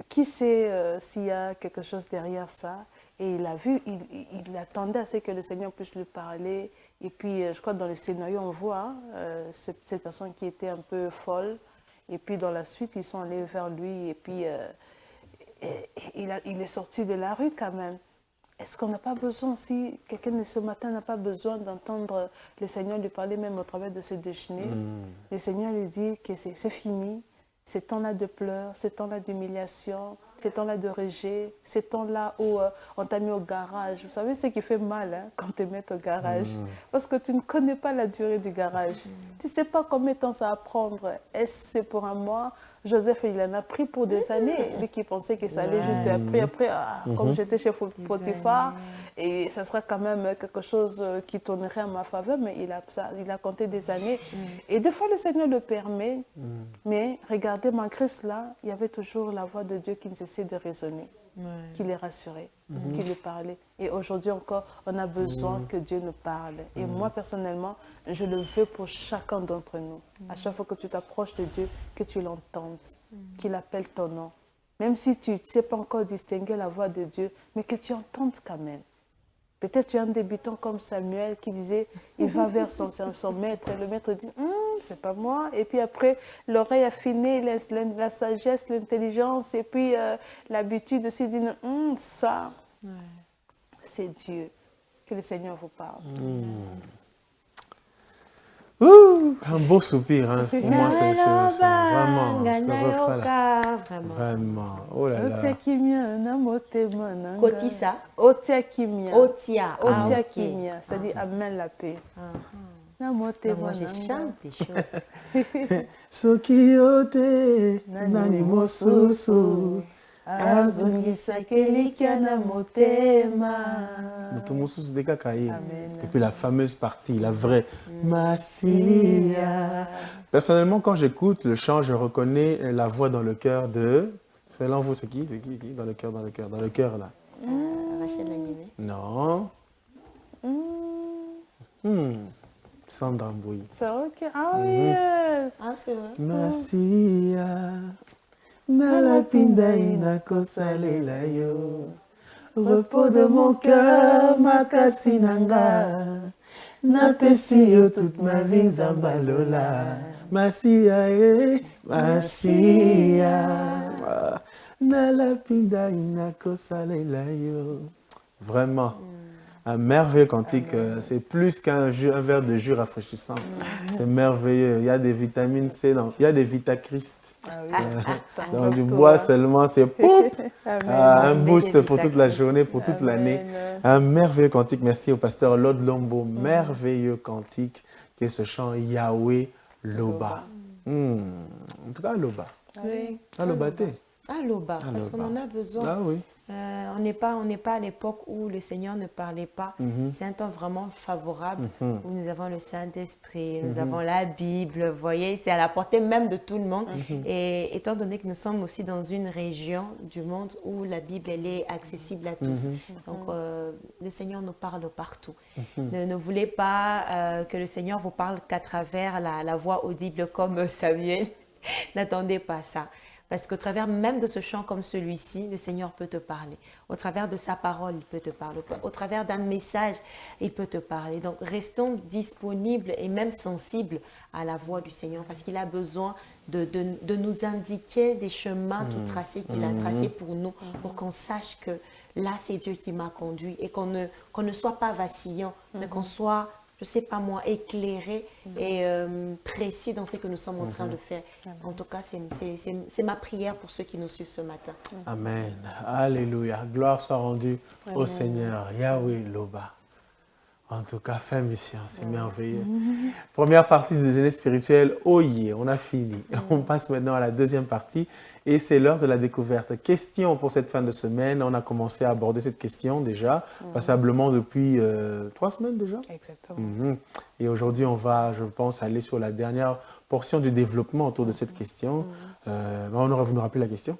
Qui sait s'il y a quelque chose derrière ça? Et il a vu, il attendait à ce que le Seigneur puisse lui parler. Et puis, je crois que dans le scénario, on voit cette personne qui était un peu folle. Et puis, dans la suite, ils sont allés vers lui. Et puis, il est sorti de la rue quand même. Est-ce qu'on n'a pas besoin, si quelqu'un de ce matin n'a pas besoin d'entendre le Seigneur lui parler, même au travers de ce déjeuner? Le Seigneur lui dit que c'est fini. Ces temps-là de pleurs, ces temps-là d'humiliation, ces temps-là de rejet, ces temps-là où on t'a mis au garage. Vous savez ce qui fait mal quand tu te mets au garage? Parce que tu ne connais pas la durée du garage. Tu ne sais pas combien de temps ça va prendre. Est-ce que c'est pour un mois? Joseph, il en a pris pour des années. Lui qui pensait que ça allait juste après, comme j'étais chez Potiphar, et ça sera quand même quelque chose qui tournerait à ma faveur, mais il a compté des années. Et des fois, le Seigneur le permet, mais regardez, malgré cela, il y avait toujours la voix de Dieu qui ne cessait de résonner, qui les rassurait, qui lui parlait. Et aujourd'hui encore, on a besoin que Dieu nous parle. Et moi, personnellement, je le veux pour chacun d'entre nous. À chaque fois que tu t'approches de Dieu, que tu l'entendes, qu'il appelle ton nom. Même si tu ne sais pas encore distinguer la voix de Dieu, mais que tu entendes quand même. Peut-être tu es un débutant comme Samuel qui disait, il va vers son maître, et le maître dit, c'est pas moi. Et puis après, l'oreille affinée, la sagesse, l'intelligence, et puis l'habitude aussi de dire, ça, c'est Dieu. Que le Seigneur vous parle. Un beau soupir, hein. Pour moi, c'est vraiment ce refrain-là. Vraiment. Oh là là. Kotissa. Otia. Otia. Kimia. C'est-à-dire amène la paix. Moi, je chante des choses. Sokiyote, nani mosusu, azongisaka elikya na motema. Et puis la fameuse partie, la vraie. Masia. Personnellement, quand j'écoute le chant, je reconnais la voix dans le cœur de... Selon vous, c'est qui? C'est qui? Dans le cœur, dans le cœur, dans le cœur, là. Rachel Lagnémé. Non. Sandra Mbouyi. C'est ok. Ah oui. Ah, c'est vrai. Masia. Nalapinda inakosalela yo. Repos de mon cœur, makasi nanga. Napesi yo toute ma vie nzambalola. Masia Masia. Nalapinda inakosalela yo. Vraiment. Un merveilleux cantique, c'est plus qu'un verre de jus rafraîchissant. C'est merveilleux. Il y a des vitamines C, il y a des Vitachrist. Donc du bois seulement, c'est pouf, un boost pour toute la journée, pour toute l'année. Un merveilleux cantique. Merci au pasteur Lord Lombo. Merveilleux cantique qui est ce chant Yahweh Loba. En tout cas, Loba. Oui. Loba. Loba, parce qu'on en a besoin. Ah oui. On n'est pas à l'époque où le Seigneur ne parlait pas. C'est un temps vraiment favorable où nous avons le Saint-Esprit, nous avons la Bible, vous voyez, c'est à la portée même de tout le monde. Et étant donné que nous sommes aussi dans une région du monde où la Bible elle est accessible à tous, donc le Seigneur nous parle partout. Ne voulez pas que le Seigneur vous parle qu'à travers la voix audible comme Samuel. N'attendez pas ça. Parce qu'au travers même de ce chant comme celui-ci, le Seigneur peut te parler. Au travers de sa parole, il peut te parler. Au travers d'un message, il peut te parler. Donc, restons disponibles et même sensibles à la voix du Seigneur parce qu'il a besoin de nous indiquer des chemins tout tracés qu'il a tracés pour nous, pour qu'on sache que là, c'est Dieu qui m'a conduit et qu'on ne soit pas vacillant, mais qu'on soit... je ne sais pas moi, éclairé et précis dans ce que nous sommes en train de faire. En tout cas, c'est ma prière pour ceux qui nous suivent ce matin. Amen. Alléluia. Gloire soit rendue au Seigneur. Yahweh Loba. En tout cas, fin mission, c'est merveilleux. Première partie du déjeuner spirituel, oyez, on a fini. On passe maintenant à la deuxième partie et c'est l'heure de la découverte. Question pour cette fin de semaine. On a commencé à aborder cette question déjà, passablement depuis 3 semaines déjà. Exactement. Et aujourd'hui, on va, je pense, aller sur la dernière portion du développement autour de cette question. On aurait vous nous rappeler la question?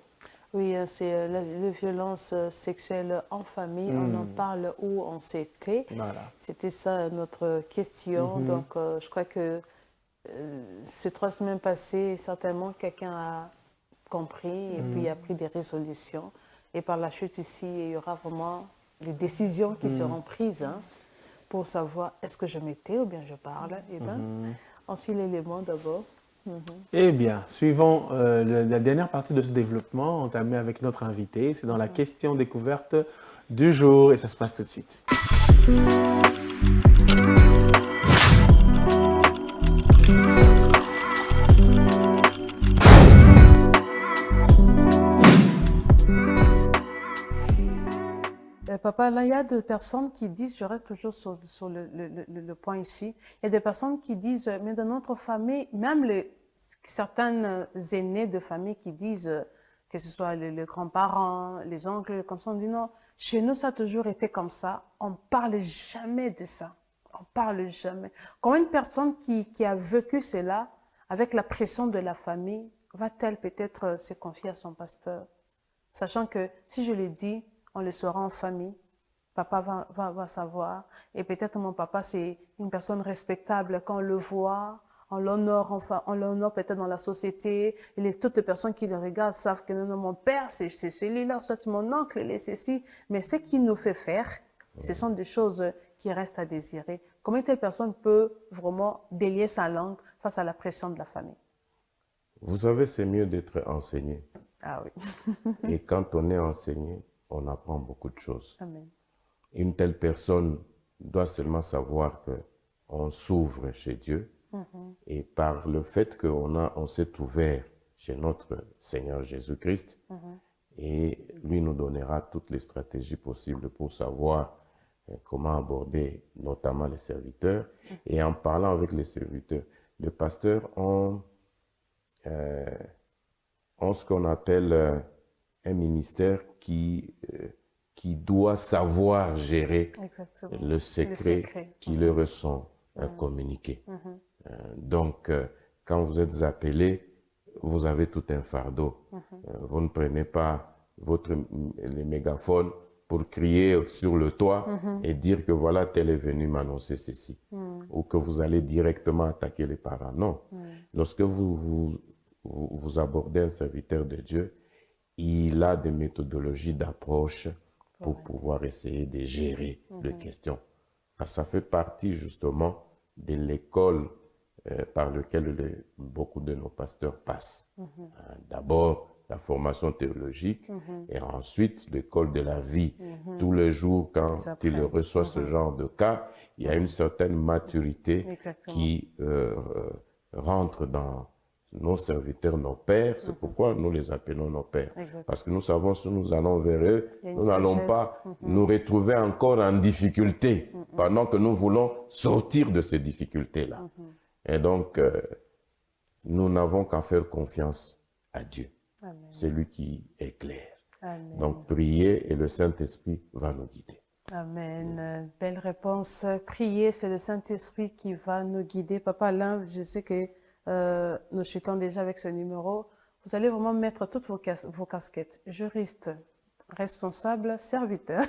Oui, c'est les violences sexuelles en famille. On en parle où on s'était. Voilà. C'était ça notre question. Donc, je crois que ces 3 semaines passées, certainement, quelqu'un a compris et puis a pris des résolutions. Et par la chute ici, il y aura vraiment des décisions qui seront prises pour savoir est-ce que je m'étais ou bien je parle. Et bien, ensuite, l'élément d'abord. Eh bien, suivons la dernière partie de ce développement entamé avec notre invité. C'est dans la question découverte du jour et ça se passe tout de suite. Papa, là, il y a des personnes qui disent, je reste toujours sur le point ici, il y a des personnes qui disent, mais dans notre famille, même certains aînés de famille qui disent, que ce soit les grands-parents, les oncles, quand on dit non, chez nous, ça a toujours été comme ça, on ne parle jamais de ça, on ne parle jamais. Comment une personne qui a vécu cela, avec la pression de la famille, va-t-elle peut-être se confier à son pasteur, sachant que si je le dis, on le saura en famille, papa va savoir. Et peut-être mon papa, c'est une personne respectable. Quand on le voit, on l'honore, enfin, on l'honore peut-être dans la société. Et toutes les personnes qui le regardent savent que non, mon père, c'est celui-là, soit mon oncle, il est ceci. Mais ce qu'il nous fait faire, ce sont des choses qui restent à désirer. Comment une telle personne peut vraiment délier sa langue face à la pression de la famille? Vous savez, c'est mieux d'être enseigné. Ah oui. Et quand on est enseigné, on apprend beaucoup de choses. Amen. Une telle personne doit seulement savoir qu'on s'ouvre chez Dieu et par le fait qu'on s'est ouvert chez notre Seigneur Jésus-Christ et lui nous donnera toutes les stratégies possibles pour savoir comment aborder notamment les serviteurs. Et en parlant avec les serviteurs, les pasteurs ont ce qu'on appelle un ministère qui doit savoir gérer Exactement. le secret qui leur sont communiqués. Donc, quand vous êtes appelés, vous avez tout un fardeau. Vous ne prenez pas les mégaphones pour crier sur le toit et dire que voilà, tel est venu m'annoncer ceci. Ou que vous allez directement attaquer les parents. Non. Lorsque vous abordez un serviteur de Dieu, il a des méthodologies d'approche pour pouvoir essayer de gérer les questions. Parce que ça fait partie justement de l'école par laquelle beaucoup de nos pasteurs passent. D'abord, la formation théologique et ensuite l'école de la vie. Tous les jours, quand il reçoit ce genre de cas, il y a une certaine maturité qui rentre dans nos serviteurs, nos pères. C'est pourquoi nous les appelons nos pères. Parce que nous savons si nous allons vers eux, nous n'allons pas nous retrouver encore en difficulté pendant que nous voulons sortir de ces difficultés-là. Et donc, nous n'avons qu'à faire confiance à Dieu. C'est lui qui éclaire. Amen. Donc, prier et le Saint-Esprit va nous guider. Amen. Belle réponse. Prier, c'est le Saint-Esprit qui va nous guider. Papa Alain, je sais que nous chutons déjà avec ce numéro. Vous allez vraiment mettre toutes vos casquettes. Juriste, responsable, serviteur.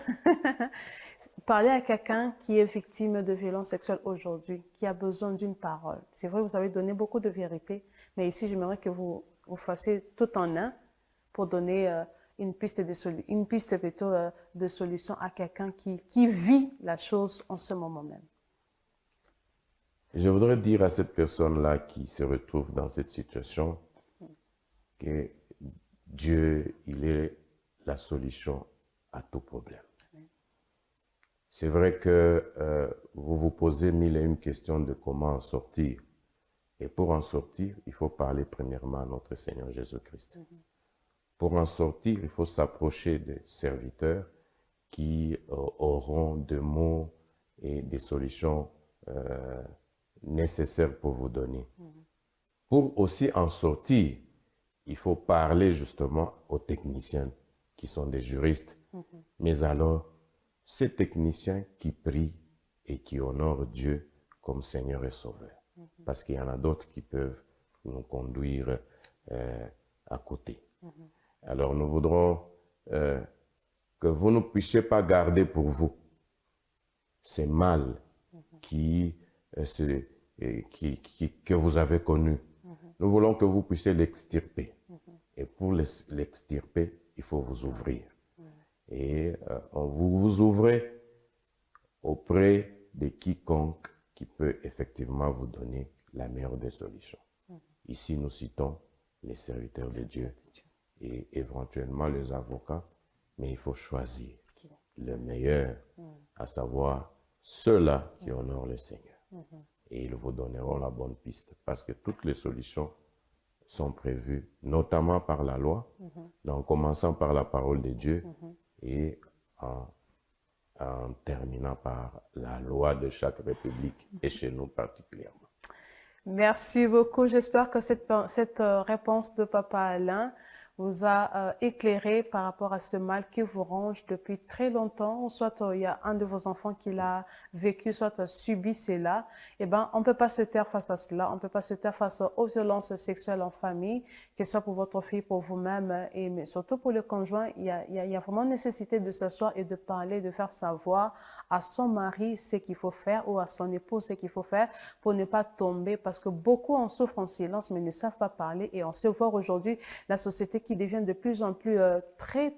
Parler à quelqu'un qui est victime de violences sexuelles aujourd'hui, qui a besoin d'une parole. C'est vrai, vous avez donné beaucoup de vérité, mais ici, j'aimerais que vous fassiez tout en un pour donner une piste plutôt de solution à quelqu'un qui vit la chose en ce moment même. Je voudrais dire à cette personne-là qui se retrouve dans cette situation que Dieu, il est la solution à tout problème. C'est vrai que vous vous posez mille et une questions de comment en sortir. Et pour en sortir, il faut parler premièrement à notre Seigneur Jésus-Christ. Pour en sortir, il faut s'approcher des serviteurs qui auront des mots et des solutions nécessaires pour vous donner. Pour aussi en sortir, il faut parler justement aux techniciens qui sont des juristes. Mais alors, ces techniciens qui prient et qui honorent Dieu comme Seigneur et Sauveur. Parce qu'il y en a d'autres qui peuvent nous conduire à côté. Alors nous voudrons que vous ne puissiez pas garder pour vous ces mal que vous avez connus. Nous voulons que vous puissiez l'extirper. Et pour l'extirper, il faut vous ouvrir. Et vous vous ouvrez auprès de quiconque qui peut effectivement vous donner la meilleure des solutions. Ici, nous citons les serviteurs de Dieu et éventuellement les avocats, mais il faut choisir le meilleur, à savoir ceux-là qui honorent le Seigneur. Et ils vous donneront la bonne piste, parce que toutes les solutions sont prévues, notamment par la loi, en commençant par la parole de Dieu et en terminant par la loi de chaque république et chez nous particulièrement. Merci beaucoup. J'espère que cette réponse de Papa Alain vous a éclairé par rapport à ce mal qui vous ronge depuis très longtemps, soit il y a un de vos enfants qui l'a vécu, soit a subi cela. Eh ben, on peut pas se taire face à cela, on peut pas se taire face aux violences sexuelles en famille, que ce soit pour votre fille, pour vous-même, et mais surtout pour le conjoint. Il y a vraiment nécessité de s'asseoir et de parler, de faire savoir à son mari ce qu'il faut faire ou à son épouse ce qu'il faut faire pour ne pas tomber, parce que beaucoup en souffrent en silence mais ne savent pas parler, et on se voit aujourd'hui la société qui devient de plus en plus très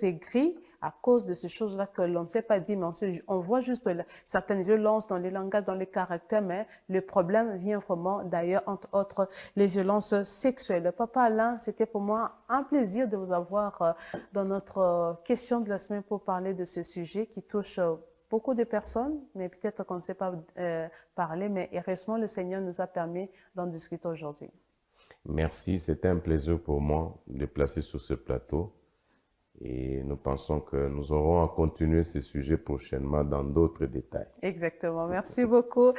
aigrie à cause de ces choses-là que l'on ne sait pas dire, mais on voit juste certaines violences dans les langages, dans les caractères, mais le problème vient vraiment d'ailleurs, entre autres, les violences sexuelles. Papa Alain, c'était pour moi un plaisir de vous avoir dans notre question de la semaine pour parler de ce sujet qui touche beaucoup de personnes, mais peut-être qu'on ne sait pas parler, mais heureusement, le Seigneur nous a permis d'en discuter aujourd'hui. Merci, c'était un plaisir pour moi de placer sur ce plateau et nous pensons que nous aurons à continuer ce sujet prochainement dans d'autres détails. Exactement, merci beaucoup.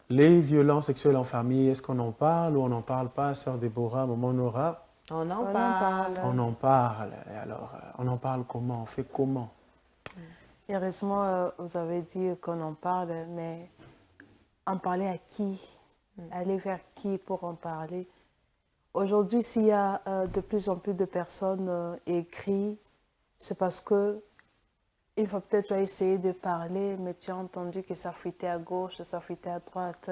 Les violences sexuelles en famille, est-ce qu'on en parle ou on n'en parle pas, Sœur Déborah, Maman Nora? On en On en parle. parle. On en parle. Et alors, on en parle comment? On fait comment? Heureusement, vous avez dit qu'on en parle, mais en parler à qui? Aller vers qui pour en parler? Aujourd'hui, s'il y a de plus en plus de personnes écrites, c'est parce que il faut peut-être tu as essayé de parler, mais tu as entendu que ça fuitait à gauche, ça fuitait à droite.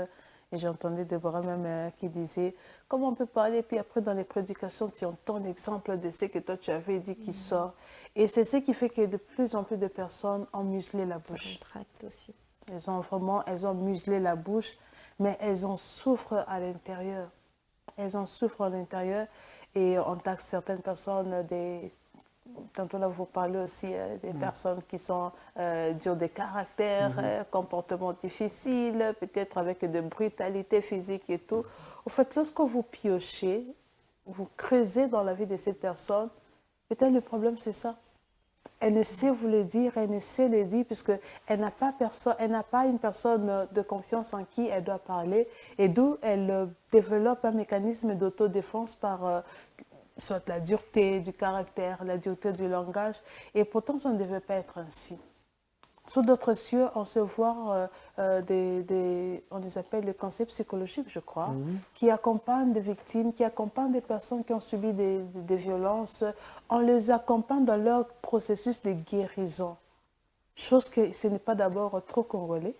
Et j'entendais Déborah même qui disait comment on peut parler, puis après dans les prédications, tu entends l'exemple de ce que toi tu avais dit qui sort. Et c'est ce qui fait que de plus en plus de personnes ont muselé la bouche. Tract aussi. Elles ont muselé la bouche, mais elles en souffrent à l'intérieur. Elles en souffrent à l'intérieur et on taxe certaines personnes tantôt là, vous parlez aussi des personnes qui sont dures de caractère, comportements difficiles, peut-être avec de brutalité physique et tout. Au fait, lorsque vous piochez, vous creusez dans la vie de cette personne, peut-être le problème c'est ça. Elle ne sait vous le dire, elle ne sait le dire puisqu'elle n'a pas une personne de confiance en qui elle doit parler et d'où elle développe un mécanisme d'autodéfense par soit la dureté du caractère, la dureté du langage, et pourtant ça ne devait pas être ainsi. Sous d'autres cieux, on se voit on les appelle les conseils psychologiques, je crois, qui accompagnent des victimes, qui accompagnent des personnes qui ont subi des violences. On les accompagne dans leur processus de guérison. Chose que ce n'est pas d'abord trop congolais,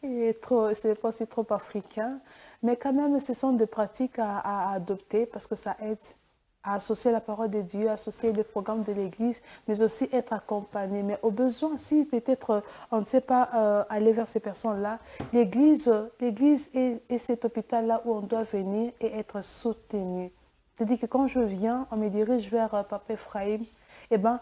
et ce n'est pas aussi trop africain, mais quand même ce sont des pratiques à adopter parce que ça aide à associer la parole de Dieu, associer le programme de l'Église, mais aussi être accompagné. Mais au besoin, si peut-être on ne sait pas aller vers ces personnes-là, l'Église est cet hôpital-là où on doit venir et être soutenu. C'est-à-dire que quand je viens, on me dirige vers Papa Ephraim, eh ben,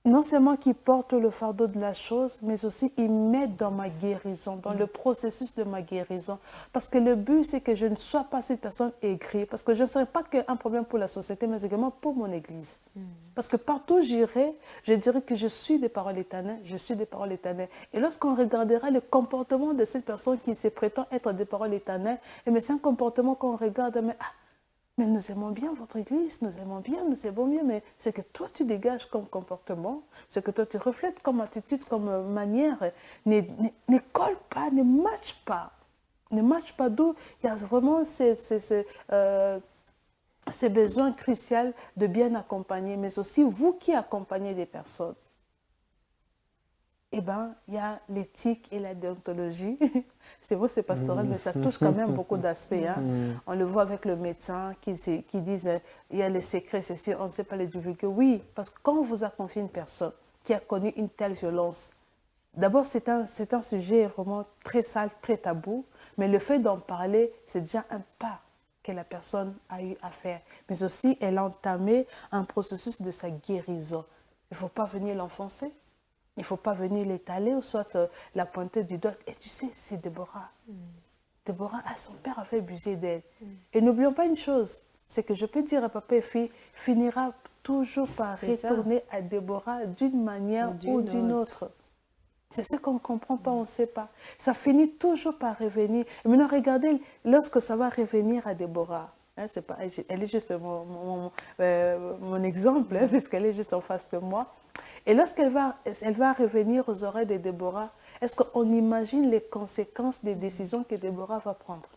non seulement qu'il porte le fardeau de la chose, mais aussi il m'aide dans ma guérison, dans le processus de ma guérison. Parce que le but, c'est que je ne sois pas cette personne aigrie, parce que je ne serai pas qu'un problème pour la société, mais également pour mon Église. Parce que partout où j'irai, je dirais que je suis des paroles éternelles, je suis des paroles éternelles. Et lorsqu'on regardera le comportement de cette personne qui se prétend être des paroles éternelles, c'est un comportement qu'on regarde, mais nous aimons bien votre Église, nous aimons bien, mais ce que toi tu dégages comme comportement, ce que toi tu reflètes comme attitude, comme manière, ne colle pas, ne matche pas. Ne matche pas, d'où il y a vraiment ces besoins cruciaux de bien accompagner, mais aussi vous qui accompagnez des personnes. Eh bien, il y a l'éthique et la déontologie. C'est vrai, c'est pastoral, mais ça touche quand même beaucoup d'aspects. On le voit avec le médecin qui disent il y a les secrets, ceci, on ne sait pas les divulguer. Oui, parce que quand on vous a confié une personne qui a connu une telle violence, d'abord, c'est un sujet vraiment très sale, très tabou, mais le fait d'en parler, c'est déjà un pas que la personne a eu à faire. Mais aussi, elle a entamé un processus de sa guérison. Il ne faut pas venir l'enfoncer. Il ne faut pas venir l'étaler ou soit la pointer du doigt. Et tu sais, c'est Déborah. Déborah, son père avait abusé d'elle. Et n'oublions pas une chose, c'est que je peux dire à papa et fille, finira toujours par retourner à Déborah d'une manière ou d'une autre. C'est ce qu'on ne comprend pas, on ne sait pas. Ça finit toujours par revenir. Et maintenant, regardez, lorsque ça va revenir à Déborah, c'est pas, elle est juste mon exemple, puisqu'elle est juste en face de moi. Et lorsqu'elle va revenir aux oreilles de Déborah, est-ce qu'on imagine les conséquences des décisions que Déborah va prendre?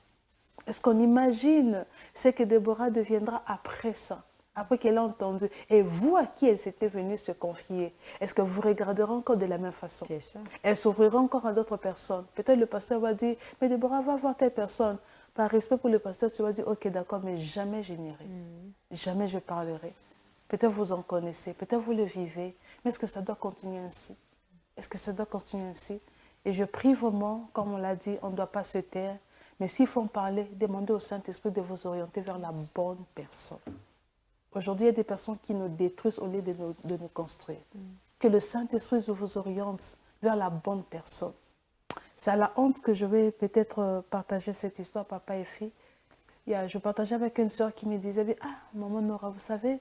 Est-ce qu'on imagine ce que Déborah deviendra après ça, après qu'elle a entendu? Et vous, à qui elle s'était venue se confier, est-ce que vous regarderez encore de la même façon? Elle s'ouvrira encore à d'autres personnes. Peut-être le pasteur va dire, mais Déborah va voir telle personne. Par respect pour le pasteur, tu vas dire, ok, d'accord, mais jamais je n'irai. Jamais je parlerai. Peut-être vous en connaissez, peut-être vous le vivez, mais est-ce que ça doit continuer ainsi? Est-ce que ça doit continuer ainsi? Et je prie vraiment, comme on l'a dit, on ne doit pas se taire, mais s'il faut en parler, demandez au Saint-Esprit de vous orienter vers la bonne personne. Aujourd'hui, il y a des personnes qui nous détruisent au lieu de nous construire. Que le Saint-Esprit vous oriente vers la bonne personne. C'est à la honte que je vais peut-être partager cette histoire, papa et fille. Je partageais avec une soeur qui me disait, ah, maman Nora, vous savez,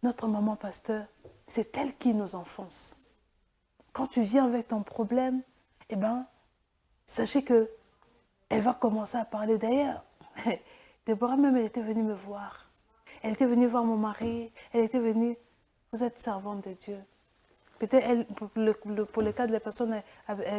notre maman pasteur, c'est elle qui nous enfonce. Quand tu viens avec ton problème, sachez que elle va commencer à parler d'ailleurs. Déborah même, elle était venue me voir. Elle était venue voir mon mari. Elle était venue. Vous êtes servante de Dieu. Peut-être, pour le cas de la personne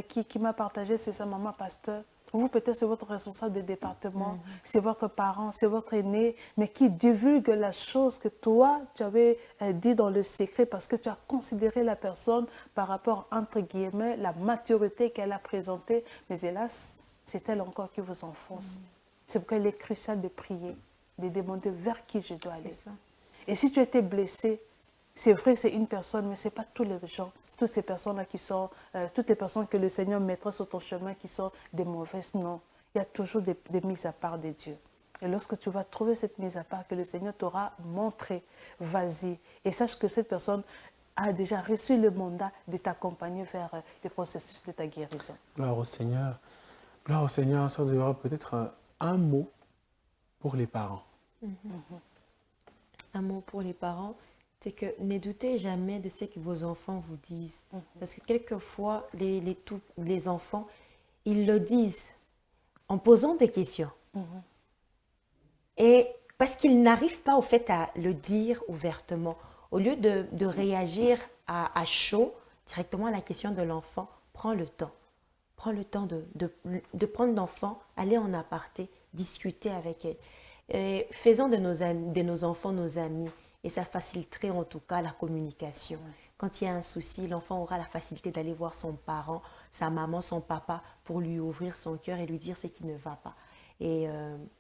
qui m'a partagé, c'est sa maman pasteur. Vous, peut-être, c'est votre responsable de département, c'est votre parent, c'est votre aîné, mais qui divulgue la chose que toi, tu avais dit dans le secret parce que tu as considéré la personne par rapport, entre guillemets, la maturité qu'elle a présentée. Mais hélas, c'est elle encore qui vous enfonce. C'est pourquoi il est crucial de prier, de demander vers qui je dois aller. Et si tu étais blessé, c'est vrai, c'est une personne, mais ce n'est pas tous les gens. Toutes ces personnes-là qui sont, toutes les personnes que le Seigneur mettra sur ton chemin qui sont des mauvaises, non. Il y a toujours des mises à part de Dieu. Et lorsque tu vas trouver cette mise à part que le Seigneur t'aura montrée, vas-y. Et sache que cette personne a déjà reçu le mandat de t'accompagner vers le processus de ta guérison. Gloire au Seigneur. Gloire au Seigneur. Ça devra peut-être un mot pour les parents. Un mot pour les parents. C'est que ne doutez jamais de ce que vos enfants vous disent. Parce que quelquefois, les enfants, ils le disent en posant des questions. Et parce qu'ils n'arrivent pas au fait à le dire ouvertement. Au lieu de réagir à chaud directement à la question de l'enfant, prends le temps. Prends le temps de prendre l'enfant, aller en aparté, discuter avec elle. Et faisons de nos enfants nos amis. Et ça faciliterait en tout cas la communication. Quand il y a un souci, l'enfant aura la facilité d'aller voir son parent, sa maman, son papa, pour lui ouvrir son cœur et lui dire ce qui ne va pas. Et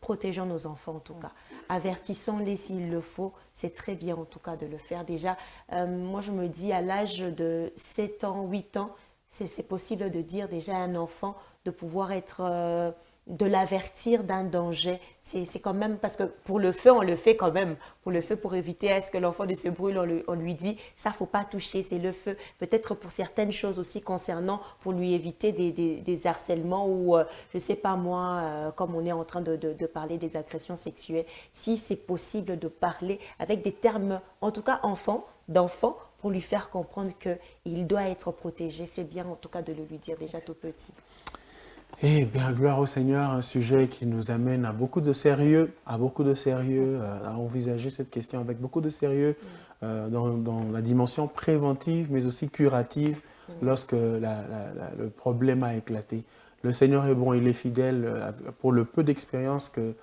protégeons nos enfants en tout cas. Avertissons-les s'il le faut. C'est très bien en tout cas de le faire. Déjà, moi je me dis à l'âge de 7 ans, 8 ans, c'est possible de dire déjà à un enfant de pouvoir être... de l'avertir d'un danger. C'est quand même, parce que pour le feu, on le fait quand même. Pour le feu, pour éviter à ce que l'enfant ne se brûle, on lui dit, ça, faut pas toucher, c'est le feu. Peut-être pour certaines choses aussi concernant, pour lui éviter des harcèlements ou, je sais pas moi, comme on est en train de parler des agressions sexuelles, si c'est possible de parler avec des termes, en tout cas d'enfant, pour lui faire comprendre qu'il doit être protégé. C'est bien en tout cas de le lui dire déjà tout petit. Eh bien, gloire au Seigneur, un sujet qui nous amène à beaucoup de sérieux, à envisager cette question avec beaucoup de sérieux dans la dimension préventive, mais aussi curative lorsque le problème a éclaté. Le Seigneur est bon, il est fidèle pour le peu d'expérience que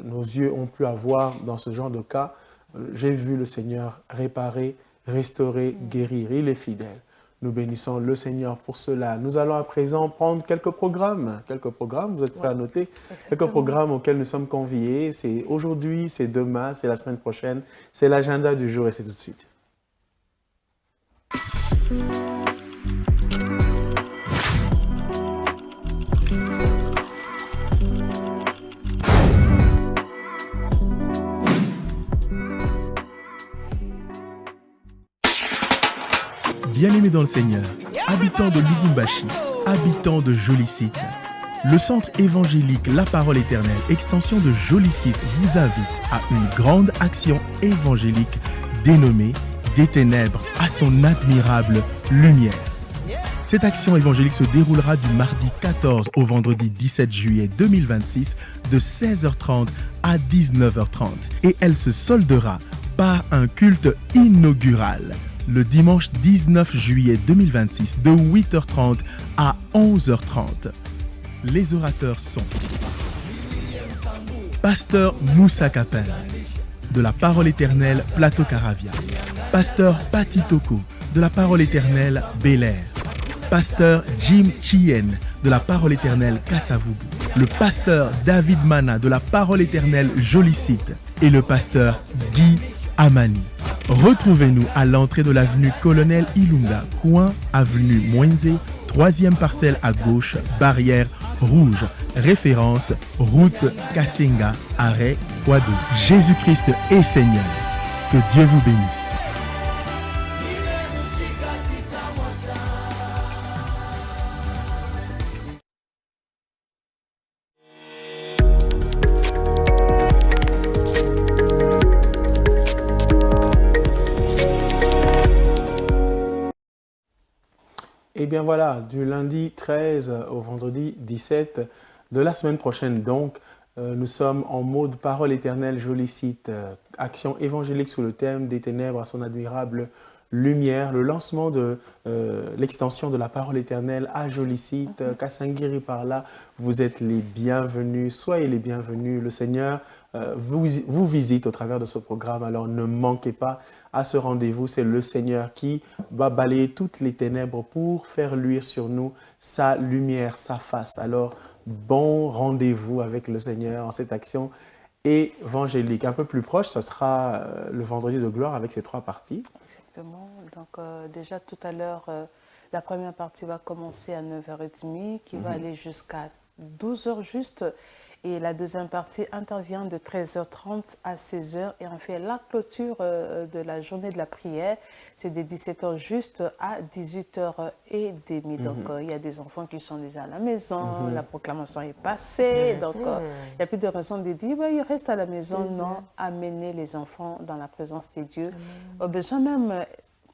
nos yeux ont pu avoir dans ce genre de cas. J'ai vu le Seigneur réparer, restaurer, guérir. Il est fidèle. Nous bénissons le Seigneur pour cela. Nous allons à présent prendre quelques programmes. Vous êtes prêts à noter? Quelques programmes auxquels nous sommes conviés. C'est aujourd'hui, c'est demain, c'est la semaine prochaine. C'est l'agenda du jour et c'est tout de suite. Bien-aimés dans le Seigneur, habitants de Lubumbashi, habitants de Jolicite, le centre évangélique La Parole Éternelle, extension de Jolicite, vous invite à une grande action évangélique dénommée « Des ténèbres à son admirable lumière ». Cette action évangélique se déroulera du mardi 14 au vendredi 17 juillet 2026 de 16h30 à 19h30 et elle se soldera par un culte inaugural le dimanche 19 juillet 2026 de 8h30 à 11h30. Les orateurs sont Pasteur Moussa Kapel de la Parole Éternelle Plateau Caravia, Pasteur Patitoko de la Parole Éternelle Bel Air, Pasteur Jim Chien de la Parole Éternelle Kasavubu, le Pasteur David Mana de la Parole Éternelle Jolicite et le Pasteur Guy Amani. Retrouvez-nous à l'entrée de l'avenue Colonel Ilunga, coin avenue Mwenze, 3e parcelle à gauche, barrière rouge, référence route Kasenga, arrêt Kwadou. Jésus-Christ est Seigneur. Que Dieu vous bénisse. Et bien voilà, du lundi 13 au vendredi 17 de la semaine prochaine donc, Nous sommes en mode parole éternelle, Jolicite, action évangélique sous le thème des ténèbres à son admirable lumière, le lancement de l'extension de la parole éternelle à Jolicite, Kassangiri par là, vous êtes les bienvenus, soyez les bienvenus. Le Seigneur vous visite au travers de ce programme, alors ne manquez pas à ce rendez-vous. C'est le Seigneur qui va balayer toutes les ténèbres pour faire luire sur nous sa lumière, sa face. Alors, bon rendez-vous avec le Seigneur en cette action évangélique. Un peu plus proche, ça sera le vendredi de gloire avec ses 3 parties. Exactement. Donc déjà tout à l'heure, la première partie va commencer à 9h30, qui va aller jusqu'à 12h juste. Et la deuxième partie intervient de 13h30 à 16h. Et en fait, la clôture de la journée de la prière, c'est de 17h juste à 18h30. Donc, il y a des enfants qui sont déjà à la maison, la proclamation est passée. Donc, il n'y a plus de raison de dire, bah, ils restent à la maison. Non, amener les enfants dans la présence de Dieu. Au besoin même,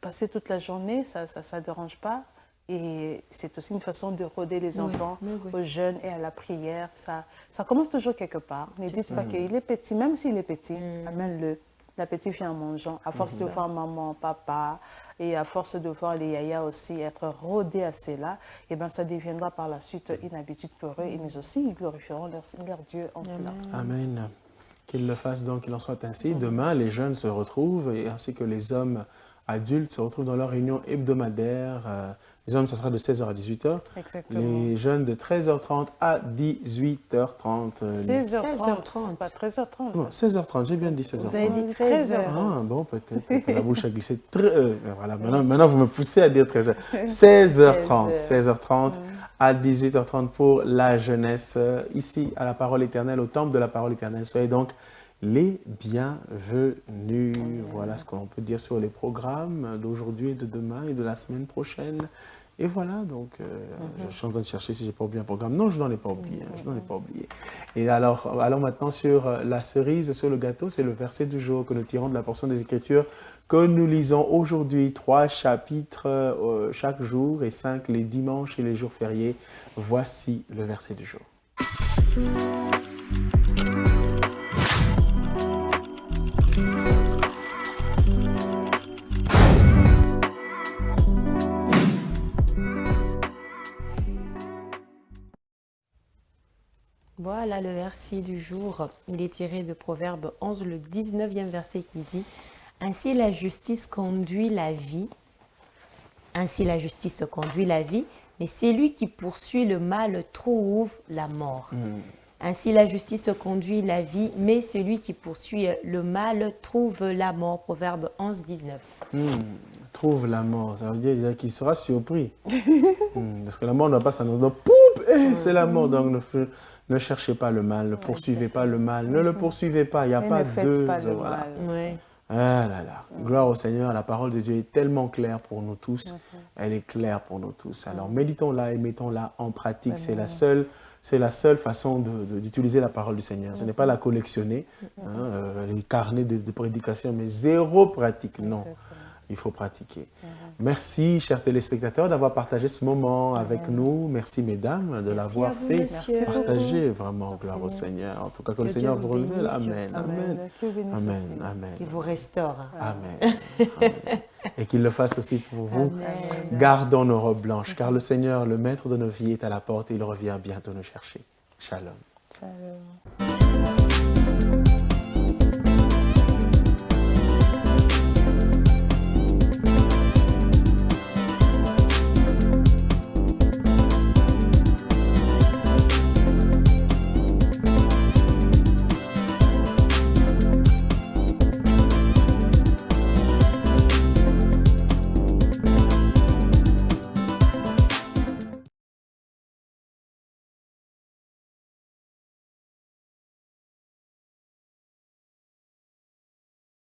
passer toute la journée, ça ne dérange pas. Et c'est aussi une façon de rôder les enfants aux jeunes et à la prière. Ça commence toujours quelque part. Ne dites pas qu'il est petit, même s'il est petit, amène-le. L'appétit vient en mangeant. À force de voir maman, papa, et à force de voir les yaya aussi être rodés à cela, et ben ça deviendra par la suite une habitude pour eux, mais aussi ils glorifieront leur Dieu en cela. Amen. Qu'ils le fassent donc, qu'il en soit ainsi. Demain, les jeunes se retrouvent, et ainsi que les hommes adultes se retrouvent dans leur réunion hebdomadaire. Les hommes, ce sera de 16h à 18h. Exactement. Les jeunes de 13h30 à 18h30. 16h30, pas 13h30. Non, 16h30, j'ai bien dit 16h30. Vous avez dit 13h. Ah, bon, peut-être. La bouche a glissé. Voilà, maintenant, vous me poussez à dire 13h. 16h30 à 18h30 pour la jeunesse, ici à la Parole éternelle, au temple de la Parole éternelle. Soyez donc les bienvenus. Voilà ce qu'on peut dire sur les programmes d'aujourd'hui et de demain et de la semaine prochaine. Et voilà, donc, je suis en train de chercher si je n'ai pas oublié un programme. Non, je n'en ai pas oublié. Je n'en ai pas oublié. Et alors, allons maintenant sur la cerise sur le gâteau. C'est le verset du jour que nous tirons de la portion des Écritures que nous lisons aujourd'hui. 3 chapitres chaque jour et 5 les dimanches et les jours fériés. Voici le verset du jour. Voilà le verset du jour. Il est tiré de Proverbe 11, le 19e verset qui dit « Ainsi la justice conduit la vie. Ainsi la justice conduit la vie, mais celui qui poursuit le mal trouve la mort. Ainsi la justice conduit la vie, mais celui qui poursuit le mal trouve la mort. » Proverbe 11, 19. Trouve la mort, ça veut dire qu'il sera surpris. Parce que la mort ne va pas s'annoncer. C'est la mort. Donc ne cherchez pas le mal, ne poursuivez pas le mal, ne le poursuivez pas. Il n'y a pas de... pas le voilà. mal. Ah là là, gloire au Seigneur, la parole de Dieu est tellement claire pour nous tous. Elle est claire pour nous tous. Alors méditons-la et mettons-la en pratique. C'est la seule façon d'utiliser la parole du Seigneur. Ce n'est pas la collectionner, les carnets de prédication, mais zéro pratique. Non. Exactement. Il faut pratiquer. Merci, chers téléspectateurs, d'avoir partagé ce moment avec nous. Merci, mesdames, de l'avoir fait partager. Vraiment, gloire au Seigneur. En tout cas, que le Seigneur vous renouvelle. Amen. Amen. Amen. Amen. Qu'il vous restaure. Amen. Amen. Et qu'il le fasse aussi pour vous. Amen. Gardons nos robes blanches, car le Seigneur, le Maître de nos vies, est à la porte et il revient bientôt nous chercher. Shalom. Shalom.